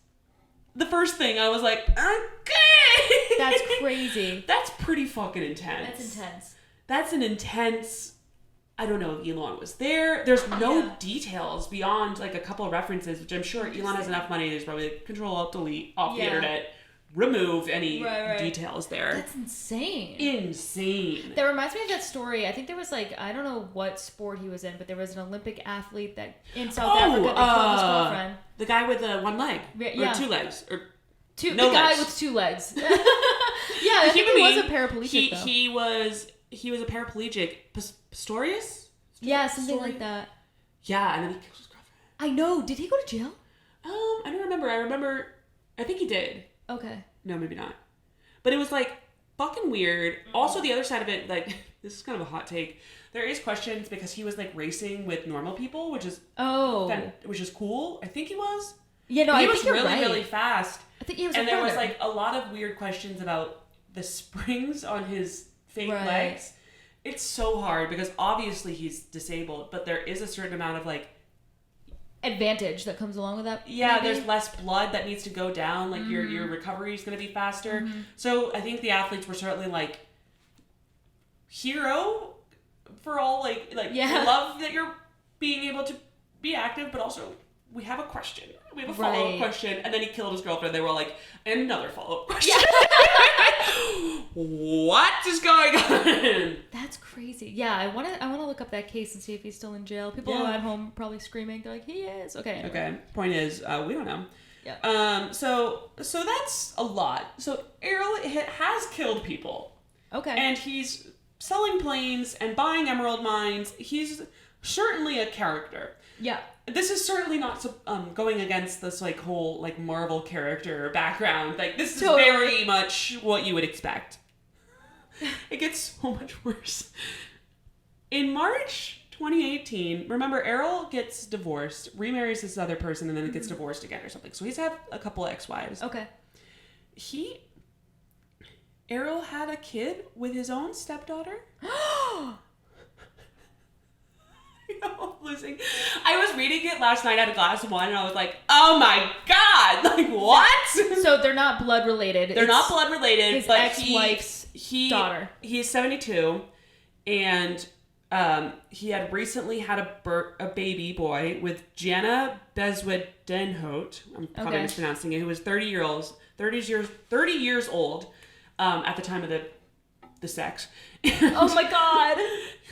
the first thing I was like, okay. That's crazy. That's pretty fucking intense. That's an intense. I don't know if Elon was there. There's no details beyond like a couple of references, which I'm sure Elon has enough money. There's probably like Control-Alt-Delete off the internet. Remove any details there. That's insane. Insane. That reminds me of that story. I think there was like, I don't know what sport he was in, but there was an Olympic athlete that in South Africa that killed his girlfriend. The guy with one leg. Or 2 legs. Or the guy with 2 legs. Yeah, I think he was a paraplegic though. He was a paraplegic. Pistorius? Yeah, something like that. Yeah, and then he killed his girlfriend. I know. Did he go to jail? I don't remember. I think he did. Okay. No, maybe not. But it was like fucking weird. Also, the other side of it, like, this is kind of a hot take. There is questions because he was like racing with normal people, which is cool. I think he was. Yeah, no, he was really fast. I think he was. And there was like a lot of weird questions about the springs on his fake legs. It's so hard because obviously he's disabled, but there is a certain amount of like advantage that comes along with that. Yeah, maybe? There's less blood that needs to go down. Like your recovery is going to be faster. So I think the athletes were certainly like hero for all like love that you're being able to be active, but also we have a question. We have a follow-up question. And then he killed his girlfriend. They were like, another follow-up question. Yeah. What is going on? That's crazy. Yeah, I want to look up that case and see if he's still in jail. People at home probably screaming. They're like, he is. Okay. Okay. Point is, we don't know. Yeah. So that's a lot. So Errol has killed people. Okay. And he's selling planes and buying emerald mines. He's certainly a character. Yeah. This is certainly not going against this like whole like Marvel character background. Like this is very much what you would expect. It gets so much worse. In March 2018, remember Errol gets divorced, remarries this other person, and then gets divorced again or something. So he's had a couple of ex-wives. Okay. Errol had a kid with his own stepdaughter. I'm losing. I was reading it last night at a glass of wine, and I was like, "Oh my god! Like what?" So they're not blood related. They're not blood related. His but ex-wife's daughter. He's 72, and he had recently had a baby boy with Jana Bezwedenhout. I'm probably mispronouncing it. Who was 30 years old at the time of the sex. Oh my god.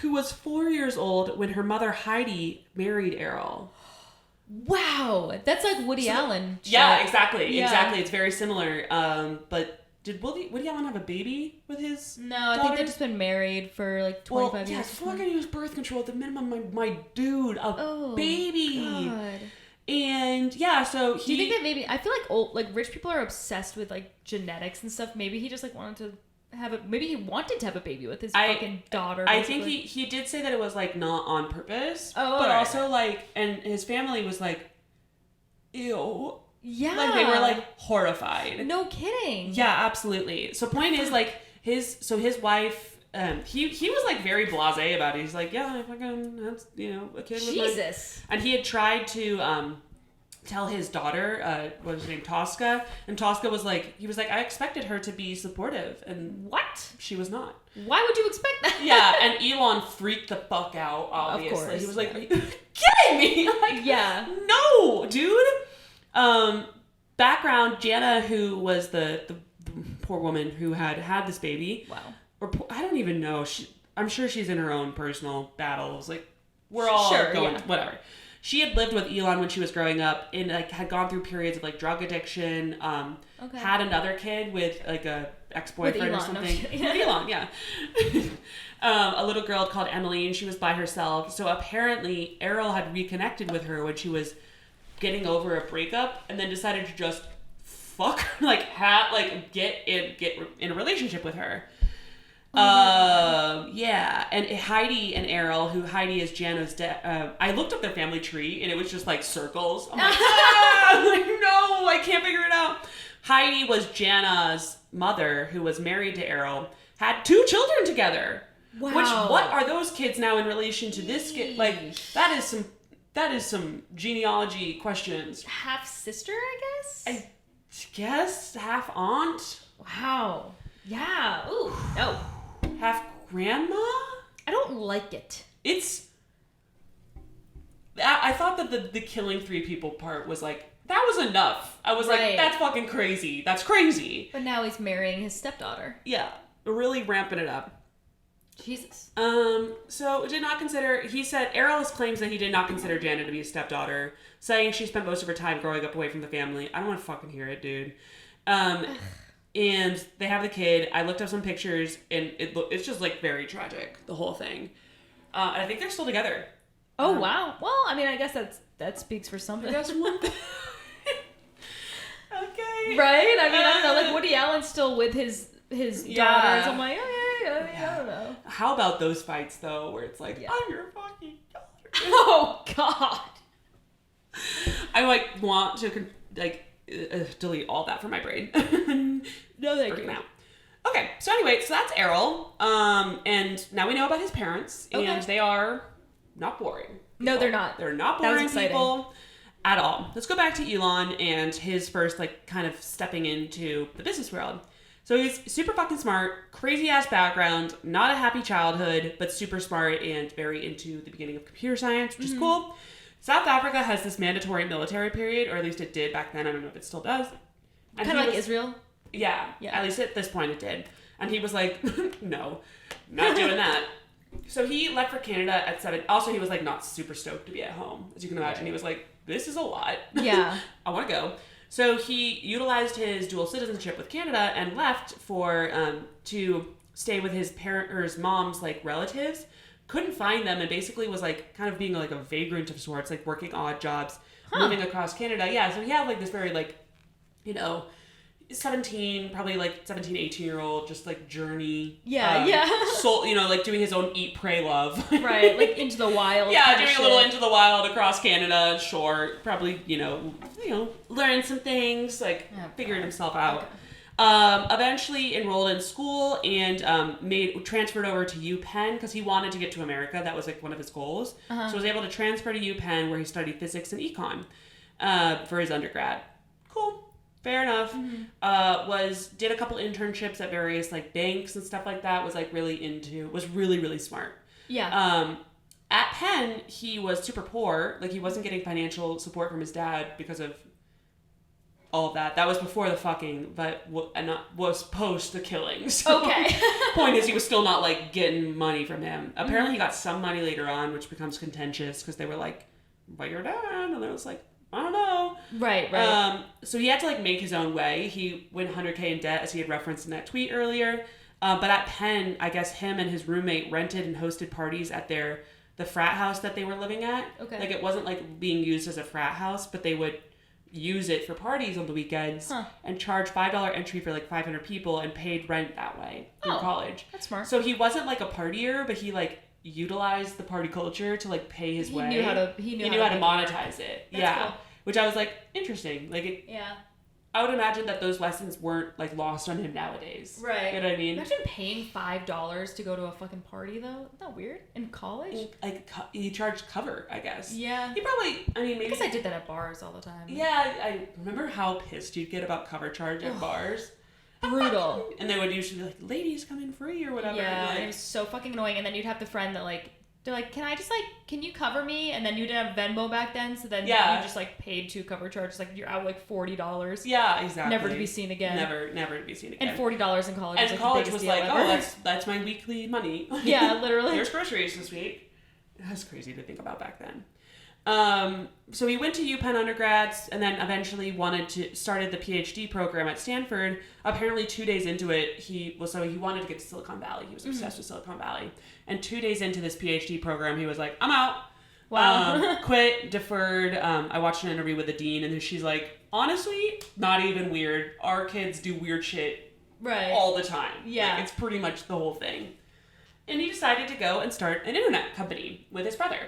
Who was 4 years old when her mother Heidi married Errol. Wow, that's like Woody Allen. Yeah, exactly. It's very similar. But did Woody Allen have a baby with his No, daughter? I think they've just been married for like 25 years. Yeah, fucking use birth control at the minimum. My dude, baby. God. And yeah, so Do you think that maybe I feel like rich people are obsessed with like genetics and stuff? Maybe he just like wanted to maybe he wanted to have a baby with his fucking daughter. Basically. I think he did say that it was like not on purpose. Oh, but right. also like, and his family was like, ew. Yeah. Like they were like horrified. No kidding. Yeah, absolutely. So point is like his wife, he was like very blasé about it. He's like, yeah, I fucking had, a kid with Jesus. And he had tried to tell his daughter, what was her name, Tosca, and Tosca was like, I expected her to be supportive, and what? She was not. Why would you expect that? Yeah, and Elon freaked the fuck out, obviously. Of course. He was like, are you kidding me? Like, yeah. No, dude. Background, Jana, who was the poor woman who had this baby. Wow. Or I don't even know. I'm sure she's in her own personal battles. Like, we're all going, whatever. She had lived with Elon when she was growing up and like had gone through periods of like drug addiction. Had another kid with like a ex-boyfriend or something. With Elon, yeah. A little girl called Emily, and she was by herself. So apparently Errol had reconnected with her when she was getting over a breakup, and then decided to just fuck her, get in a relationship with her. Yeah, and Heidi and Errol, who Heidi is Jana's dad. I looked up their family tree, and it was just like circles. I'm like, no, I can't figure it out. Heidi was Jana's mother, who was married to Errol, had 2 children together. Wow. Which, what are those kids now in relation to this kid? Like, that is some genealogy questions. Half sister, I guess? I guess half aunt. Wow. Yeah. Ooh, no. Half grandma? I don't like it. I thought that the killing 3 people part was like, that was enough. I was like, that's fucking crazy. That's crazy. But now he's marrying his stepdaughter. Yeah. Really ramping it up. Jesus. So did not consider, he said, Errol claims that he did not consider Jana to be his stepdaughter, saying she spent most of her time growing up away from the family. I don't want to fucking hear it, dude. And they have the kid. I looked up some pictures, and it's just like very tragic, the whole thing. And I think they're still together. Oh, wow. Well, I mean, I guess that speaks for something. That's one thing. Okay. Right? I mean, I don't know. Like, Woody Allen's still with his daughters. I'm like, I don't know. How about those fights, though, where it's like, I'm your fucking daughter. Oh, God. I, want to, delete all that from my brain. No, thank you. Now. Okay, so anyway, so that's Errol. And now we know about his parents, and they are not boring people. No, they're not. They're not boring people at all. Let's go back to Elon and his first, kind of stepping into the business world. So he's super fucking smart, crazy ass background, not a happy childhood, but super smart and very into the beginning of computer science, which is cool. South Africa has this mandatory military period, or at least it did back then. I don't know if it still does. Kind of like Israel? Yeah, at least at this point it did. And he was like, no, not doing that. So he left for Canada at 7. Also, he was not super stoked to be at home. As you can imagine, he was like, this is a lot. Yeah. I want to go. So he utilized his dual citizenship with Canada and left for to stay with his parent or his mom's like relatives. Couldn't find them and basically was like kind of being like a vagrant of sorts, like working odd jobs, moving across Canada. Yeah, so he had like this very like, 17, probably like 17, 18-year-old, just like journey. Soul, like doing his own eat, pray, love. Right, like into the wild. Yeah, doing a little into the wild across Canada, sure. Probably, learning some things, like figuring himself out. Okay. Eventually enrolled in school and transferred over to UPenn because he wanted to get to America. That was like one of his goals. Uh-huh. So was able to transfer to UPenn where he studied physics and econ for his undergrad. Cool. Fair enough. Mm-hmm. Did a couple internships at various like banks and stuff like that. Was really, really smart. Yeah. At Penn, he was super poor. Like he wasn't getting financial support from his dad because of all of that. That was before the fucking, but was post the killing. So okay. Point is, he was still not like getting money from him. Apparently, he got some money later on, which becomes contentious because they were like, "But your dad," and I was like, "I don't know." Right. So he had to like make his own way. He went 100K in debt, as he had referenced in that tweet earlier. But at Penn, I guess him and his roommate rented and hosted parties at the frat house that they were living at. Okay. Like it wasn't like being used as a frat house, but they would use it for parties on the weekends and charge $5 entry for like 500 people and paid rent that way through college. That's smart. So he wasn't like a partier, but he like utilized the party culture to like pay his way. He knew how to monetize it. That's cool. Which I was like, interesting. Like I would imagine that those lessons weren't like lost on him nowadays. Right. You know what I mean? Imagine paying $5 to go to a fucking party though. Isn't that weird? In college? Like he charged cover, I guess. Yeah. He probably, maybe. I guess I did that at bars all the time. Yeah, I remember how pissed you'd get about cover charge at bars. Brutal. And they would usually be like, ladies come in free or whatever. Yeah, and it was so fucking annoying. And then you'd have the friend that like, they're like, can you cover me? And then you didn't have Venmo back then, so then you just like paid 2 cover charges. Like you're out like $40. Yeah, exactly. Never to be seen again. Never to be seen again. And $40 in college. And college was like, that's my weekly money. Yeah, literally. Here's groceries this week. That's crazy to think about back then. So he went to UPenn undergrads and then eventually started the PhD program at Stanford. Apparently 2 days into it, he wanted to get to Silicon Valley. He was obsessed with Silicon Valley. And 2 days into this PhD program, he was like, I'm out. Wow. Quit, deferred. I watched an interview with the dean and she's like, honestly, not even weird. Our kids do weird shit all the time. Yeah. Like, it's pretty much the whole thing. And he decided to go and start an internet company with his brother,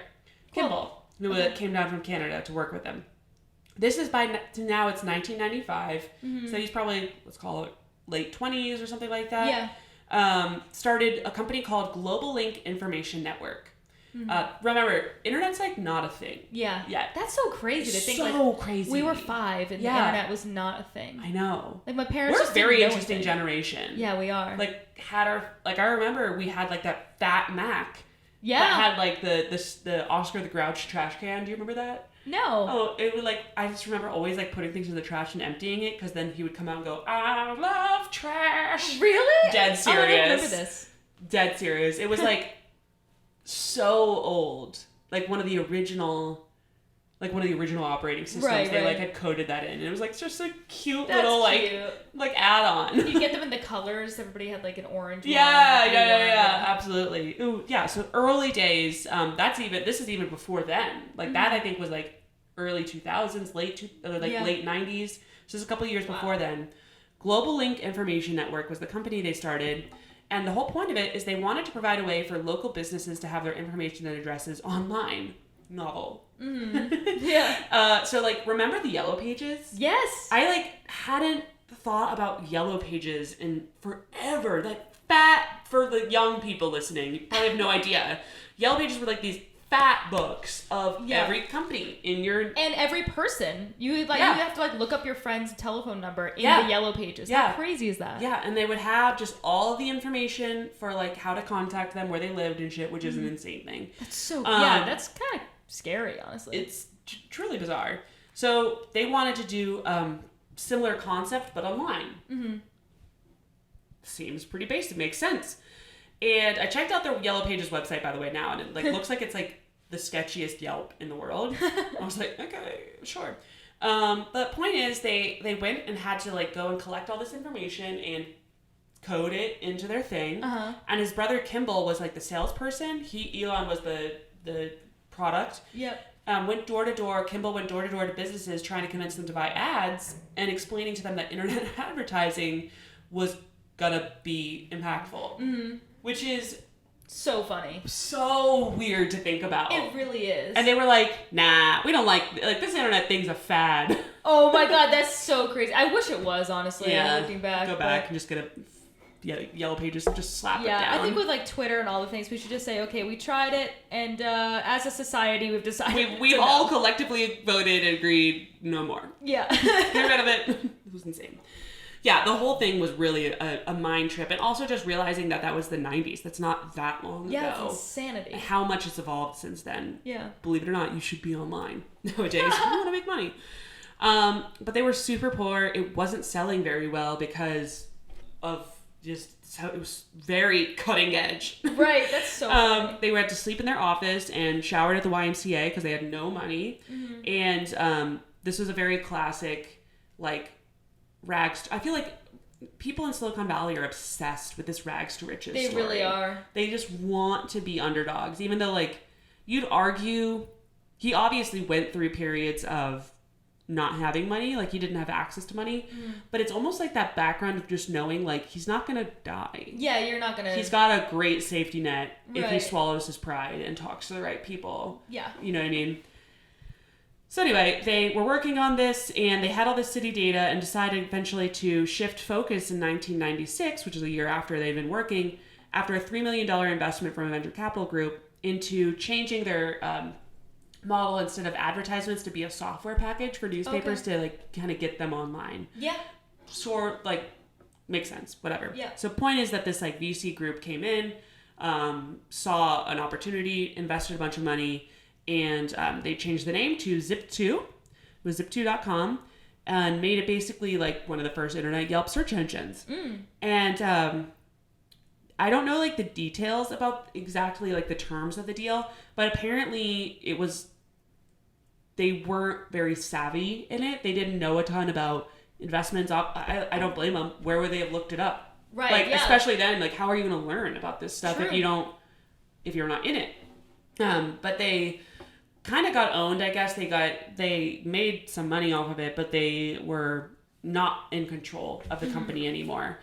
Kimball. Who came down from Canada to work with them. This is now it's 1995, so he's probably, let's call it late 20s or something like that. Yeah. Started a company called Global Link Information Network. Remember, internet's like not a thing. Yeah. That's so crazy to think. So crazy. We were 5 and the internet was not a thing. I know. Like my parents. We're a very interesting generation. Yeah, we are. Like I remember we had like that fat Mac. Yeah. That had like the Oscar the Grouch trash can. Do you remember that? No. Oh, it would like, I just remember always like putting things in the trash and emptying it because then he would come out and go, I love trash. Really? Dead serious. I don't remember this. Dead serious. It was like so old. Like one of the original operating systems. Right. They like had coded that in. And it was like just a cute little like add-on. You get them in the colors. Everybody had like an orange one. Yeah, absolutely. Ooh, yeah, so early days, this is even before then. Like that I think was like early 2000s, late 90s. So this is a couple of years before then. Global Link Information Network was the company they started. And the whole point of it is they wanted to provide a way for local businesses to have their information and addresses online. Novel. Yeah. So like, remember the Yellow Pages? Yes. I like hadn't thought about Yellow Pages in forever. Like for the young people listening, you probably have no idea. Yellow Pages were like these fat books of every company and every person. You have to like look up your friend's telephone number in the Yellow Pages. How crazy is that? Yeah, and they would have just all of the information for like how to contact them, where they lived and shit, which is an insane thing. That's so that's kind of scary, honestly. It's truly bizarre. So they wanted to do similar concept but online. Seems pretty basic, makes sense. And I checked out their Yellow Pages website, by the way, now, and it like looks like it's like the sketchiest Yelp in the world. I was like, okay, sure. But point is, they went and had to like go and collect all this information and code it into their thing. And his brother Kimball was like the salesperson. Elon was the product. Yep. Went door to door. Kimball went door to door to businesses trying to convince them to buy ads and explaining to them that internet advertising was gonna be impactful, which is so funny, so weird to think about. It really is. And they were like, "Nah, we don't like this internet thing's a fad." Oh my god, that's so crazy. I wish it was, honestly. Yeah, looking back, go back and just get a Yellow Pages, just slap it down. I think with like Twitter and all the things, we should just say, okay, we tried it, and as a society, we've decided we've all collectively voted and agreed no more. Yeah, get rid of it. It was insane. Yeah, the whole thing was really a mind trip, and also just realizing that was the 90s. That's not that long ago. Yeah, it's insanity. And how much it's evolved since then. Yeah. Believe it or not, you should be online nowadays. You want to make money. But they were super poor. It wasn't selling very well because of so it was very cutting edge. Right, that's so funny. They had to sleep in their office and showered at the YMCA because they had no money. And this was a very classic, like, rags. I feel like people in Silicon Valley are obsessed with this rags to riches story. They really are. They just want to be underdogs, even though, like, you'd argue he obviously went through periods of not having money, like he didn't have access to money, but it's almost like that background of just knowing, like, he's not gonna die. Yeah, you're not gonna. He's got a great safety net if he swallows his pride and talks to the right people. Yeah. You know what I mean? So anyway, they were working on this, and they had all this city data and decided eventually to shift focus in 1996, which is a year after they'd been working, after a $3 million investment from a venture capital group, into changing their model instead of advertisements to be a software package for newspapers to like kind of get them online. Yeah. Sort like makes sense, whatever. Yeah. So point is that this like VC group came in, saw an opportunity, invested a bunch of money, and they changed the name to Zip2. It was zip2.com, and made it basically like one of the first internet Yelp search engines. And I don't know like the details about exactly like the terms of the deal, but apparently they weren't very savvy in it. They didn't know a ton about investments. I don't blame them. Where would they have looked it up? Right. Like, especially then, like, how are you going to learn about this stuff if you're not in it? But they kind of got owned, I guess. They made some money off of it, but they were not in control of the company anymore.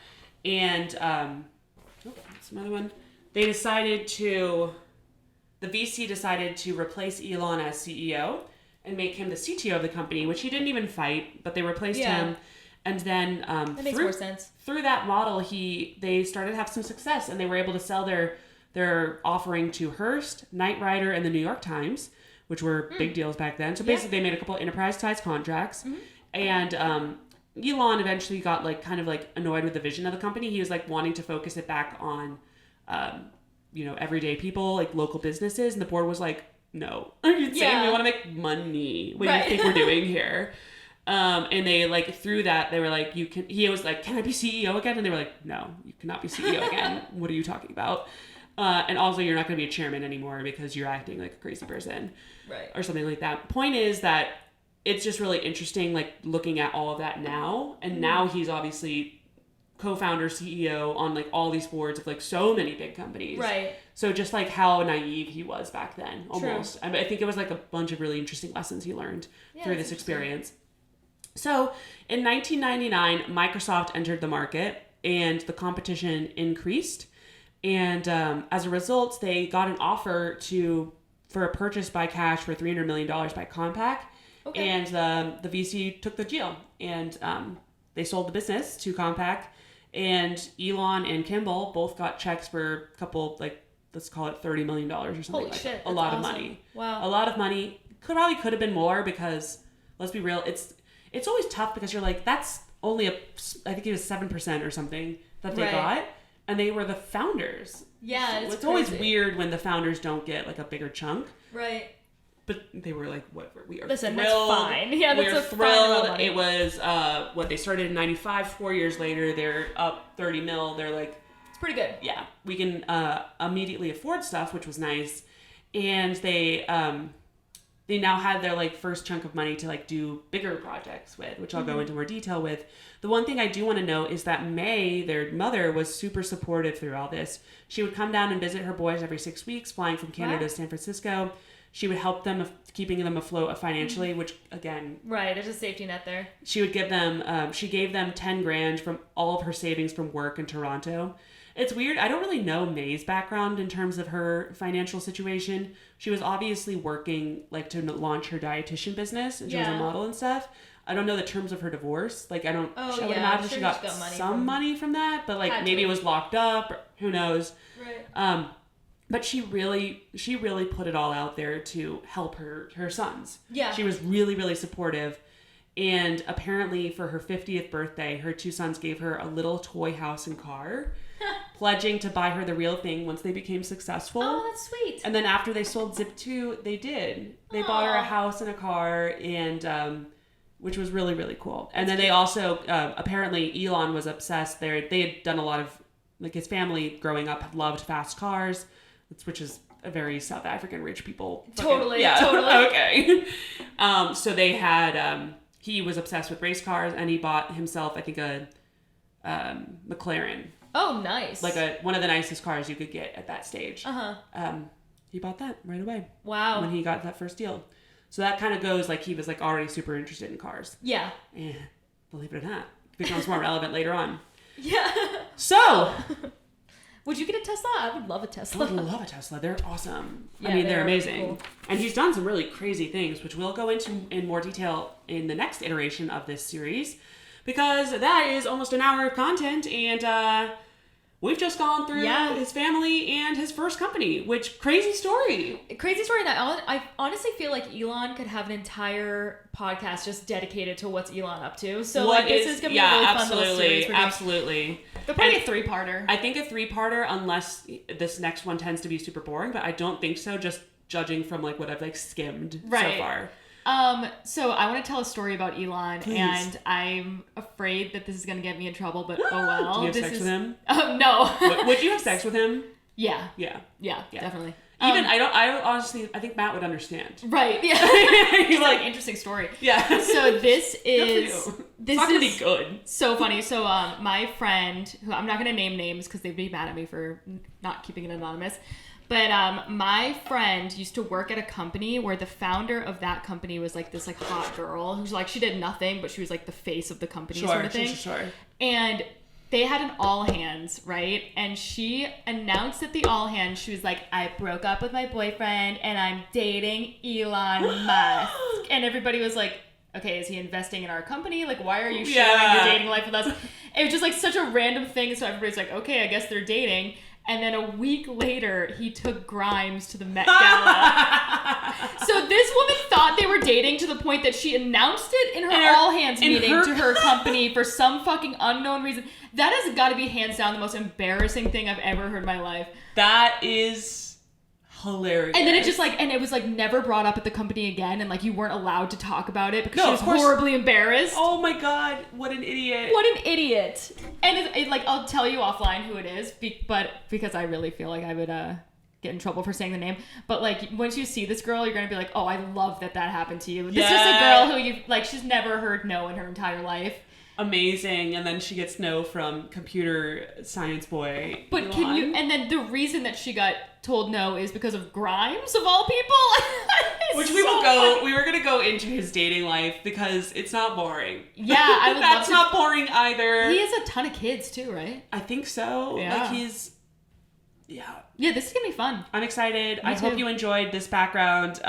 And, that's another one. The VC decided to replace Elon as CEO and make him the CTO of the company, which he didn't even fight, but they replaced him. And then that makes more sense. Through that model, they started to have some success, and they were able to sell their offering to Hearst, Knight Ridder, and the New York Times, which were big deals back then. So basically, they made a couple of enterprise-sized contracts, and Elon eventually got like kind of like annoyed with the vision of the company. He was like wanting to focus it back on, everyday people, like local businesses, and the board was like, "No, are you insane? We want to make money. What do you think we're doing here?" And they like through that they were like, he was like, "Can I be CEO again?" And they were like, "No, you cannot be CEO again. What are you talking about? And also you're not going to be a chairman anymore because you're acting like a crazy person." Right. Or something like that. Point is that it's just really interesting, like looking at all of that now. And now he's obviously co-founder, CEO on like all these boards of like so many big companies. Right. So just like how naive he was back then, almost. True. I think it was like a bunch of really interesting lessons he learned through this experience. So in 1999, Microsoft entered the market and the competition increased. And as a result, they got an offer for a purchase by cash for $300 million by Compaq. Okay. And the VC took the deal, and they sold the business to Compaq, and Elon and Kimball both got checks for a couple, like, let's call it $30 million or something. Holy like shit, that. A lot of money. Wow. A lot of money. Probably could have been more because, let's be real, it's always tough because you're like, that's only I think it was 7% or something that they got, and they were the founders. Yeah, so it's always weird when the founders don't get like a bigger chunk. Right. But they were like, whatever, we are Listen, thrilled. That's fine. Yeah, that's we're thrilled. It was, they started in 95, 4 years later, they're up 30 mil. They're like, it's pretty good. Yeah, we can immediately afford stuff, which was nice. And they they now had their like first chunk of money to like do bigger projects with, which I'll go into more detail with. The one thing I do want to note is that Mae, their mother, was super supportive through all this. She would come down and visit her boys every 6 weeks, flying from Canada to San Francisco. She would help them, keeping them afloat financially, which again... Right, there's a safety net there. She would give them, she gave them 10 grand from all of her savings from work in Toronto. It's weird. I don't really know Mae's background in terms of her financial situation. She was obviously working like to launch her dietitian business, and she was a model and stuff. I don't know the terms of her divorce. Like I would imagine she got some money from that, but like maybe it was locked up. Or who knows? Right. But she really put it all out there to help her sons. Yeah. She was really, really supportive. And apparently for her 50th birthday, her 2 sons gave her a little toy house and car, pledging to buy her the real thing once they became successful. Oh, that's sweet. And then after they sold Zip2, they did. They bought her a house and a car, and which was really, really cool. And then they also, apparently Elon was obsessed. They had done a lot of, like his family growing up had loved fast cars, which is a very South African rich people. Totally. Okay. So they had... he was obsessed with race cars, and he bought himself, I think, a McLaren. Oh, nice. Like one of the nicest cars you could get at that stage. He bought that right away. Wow. When he got that first deal. So that kind of goes like he was like already super interested in cars. Yeah. And believe it or not, it becomes more relevant later on. Yeah. So... Would you get a Tesla? I would love a Tesla. I would love a Tesla. They're awesome. Yeah, I mean, they're amazing. Really cool. And he's done some really crazy things, which we'll go into in more detail in the next iteration of this series, because that is almost an hour of content, and we've just gone through his family and his first company, which crazy story. That I honestly feel like Elon could have an entire podcast just dedicated to what's Elon up to. So this is going to be a really fun little series. Absolutely. They're probably a 3-parter. I think a 3-parter, unless this next one tends to be super boring, but I don't think so, just judging from like what I've like skimmed so far. So I want to tell a story about Elon. Please. And I'm afraid that this is going to get me in trouble, but oh well. Do you have sex with him? No. Would you have sex with him? Yeah. Yeah, Definitely. Even I honestly think Matt would understand. Right. Yeah. He's like interesting story. Yeah. So this is gonna be good. So funny. So my friend, who I'm not gonna name names because they'd be mad at me for not keeping it anonymous. But my friend used to work at a company where the founder of that company was like this like hot girl who's like she did nothing, but she was like the face of the company sort of thing. Sure. And they had an all hands, right? And she announced at the all hands, she was like, I broke up with my boyfriend and I'm dating Elon Musk. And everybody was like, okay, is he investing in our company? Like, why are you sharing your dating life with us? It was just like such a random thing. So everybody's like, okay, I guess they're dating. And then a week later, he took Grimes to the Met Gala. So this woman thought they were dating to the point that she announced it in her all-hands meeting to her company for some fucking unknown reason. That has got to be hands down the most embarrassing thing I've ever heard in my life. That is hilarious. And then it just like, and it was like never brought up at the company again, and like you weren't allowed to talk about it because she was horribly embarrassed. Oh my god, what an idiot. What an idiot. And it like, I'll tell you offline who it is, but because I really feel like I would get in trouble for saying the name. But like, once you see this girl, you're gonna be like, oh, I love that happened to you. This is a girl who you like, she's never heard no in her entire life. Amazing. And then she gets no from computer science boy But Elon. Can you, and then the reason that she got told no is because of Grimes of all people. Which we were gonna go into his dating life because it's not boring. Yeah, I would That's not boring either. He has a ton of kids too, right? I think so. Yeah. Like Yeah, this is gonna be fun. I'm excited. I hope you enjoyed this background.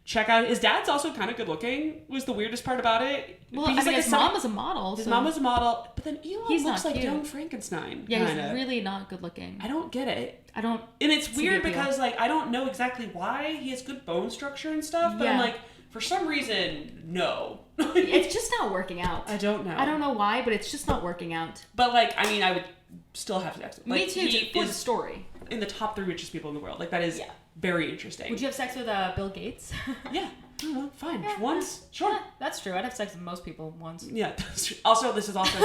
Check out his dad's also kind of good looking. Was the weirdest part about it. Well, I mean, his mom was a model. His mom was a model, but then Elon looks like young Frankenstein. Yeah, he's really not good looking. I don't get it. And it's weird because like I don't know exactly why he has good bone structure and stuff, but I'm like, for some reason, no. It's just not working out. I don't know. I don't know why, but it's just not working out. But like, I mean, I would still have sex. Like, me too. For the story. In the top 3 richest people in the world. Like that is very interesting. Would you have sex with Bill Gates? Yeah. I don't know, fine. Yeah, once, sure. Yeah, that's true. I'd have sex with most people once. Yeah, that's true. Also, this is also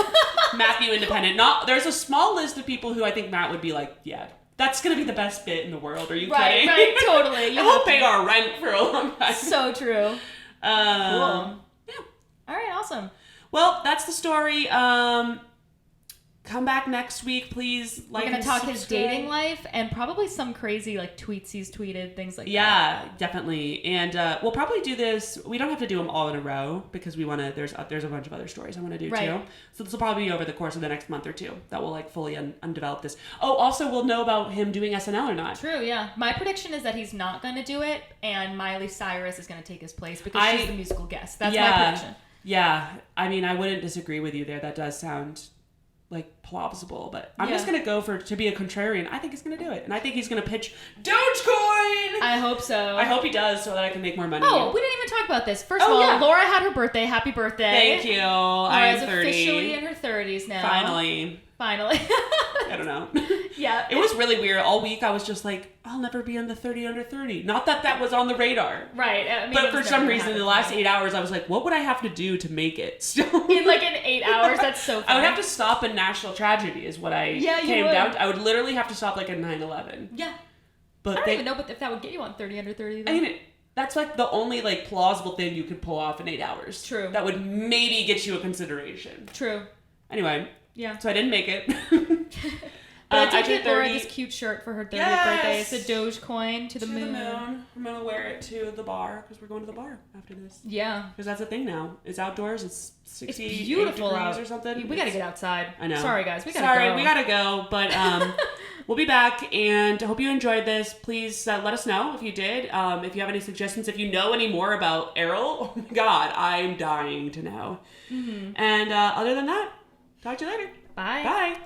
Matthew independent. There's a small list of people who I think Matt would be like, yeah, That's going to be the best bit in the world. Are you kidding? Right, totally. You won't pay our rent for a long time. So true. Cool. Yeah. All right, awesome. Well, that's the story. Come back next week, please. We're going to talk his dating life and probably some crazy like tweets he's tweeted, things like that. Yeah, definitely. And we'll probably do this. We don't have to do them all in a row because we want to. There's a bunch of other stories I want to do too. So this will probably be over the course of the next month or two that will like fully undevelop this. Oh, also we'll know about him doing SNL or not. True. Yeah. My prediction is that he's not going to do it, and Miley Cyrus is going to take his place because she's the musical guest. That's my prediction. Yeah. I mean, I wouldn't disagree with you there. That does sound like plausible, but I'm just gonna go to be a contrarian. I think he's gonna do it, and I think he's gonna pitch Dogecoin. I hope so. I hope he does, so that I can make more money. Oh, we didn't even talk about this. First of all, Laura had her birthday. Happy birthday! Thank you. I'm 30. Officially in her 30s now. Finally. I don't know. Yeah. It was really weird. All week I was just like, I'll never be on the 30 under 30. Not that was on the radar. Right. I mean, but for some reason, in the last 8 hours, I was like, what would I have to do to make it still? In like in 8 hours? That's so funny. I would have to stop a national tragedy is what I came down to. I would literally have to stop like a 9/11. Yeah. But I don't even know if that would get you on 30 under 30. Though. I mean, that's like the only like plausible thing you could pull off in 8 hours. True. That would maybe get you a consideration. True. Anyway. Yeah. So I didn't make it. But I did get Laura this cute shirt for her 30th birthday. It's a Dogecoin to the moon. I'm going to wear it to the bar because we're going to the bar after this. Yeah. Because that's the thing now. It's outdoors. It's 60 it's beautiful degrees out. or something. We got to get outside. I know. Sorry, guys. We got to go. But we'll be back. And I hope you enjoyed this. Please let us know if you did. If you have any suggestions. If you know any more about Errol. Oh, my God. I'm dying to know. Mm-hmm. And other than that, talk to you later. Bye. Bye.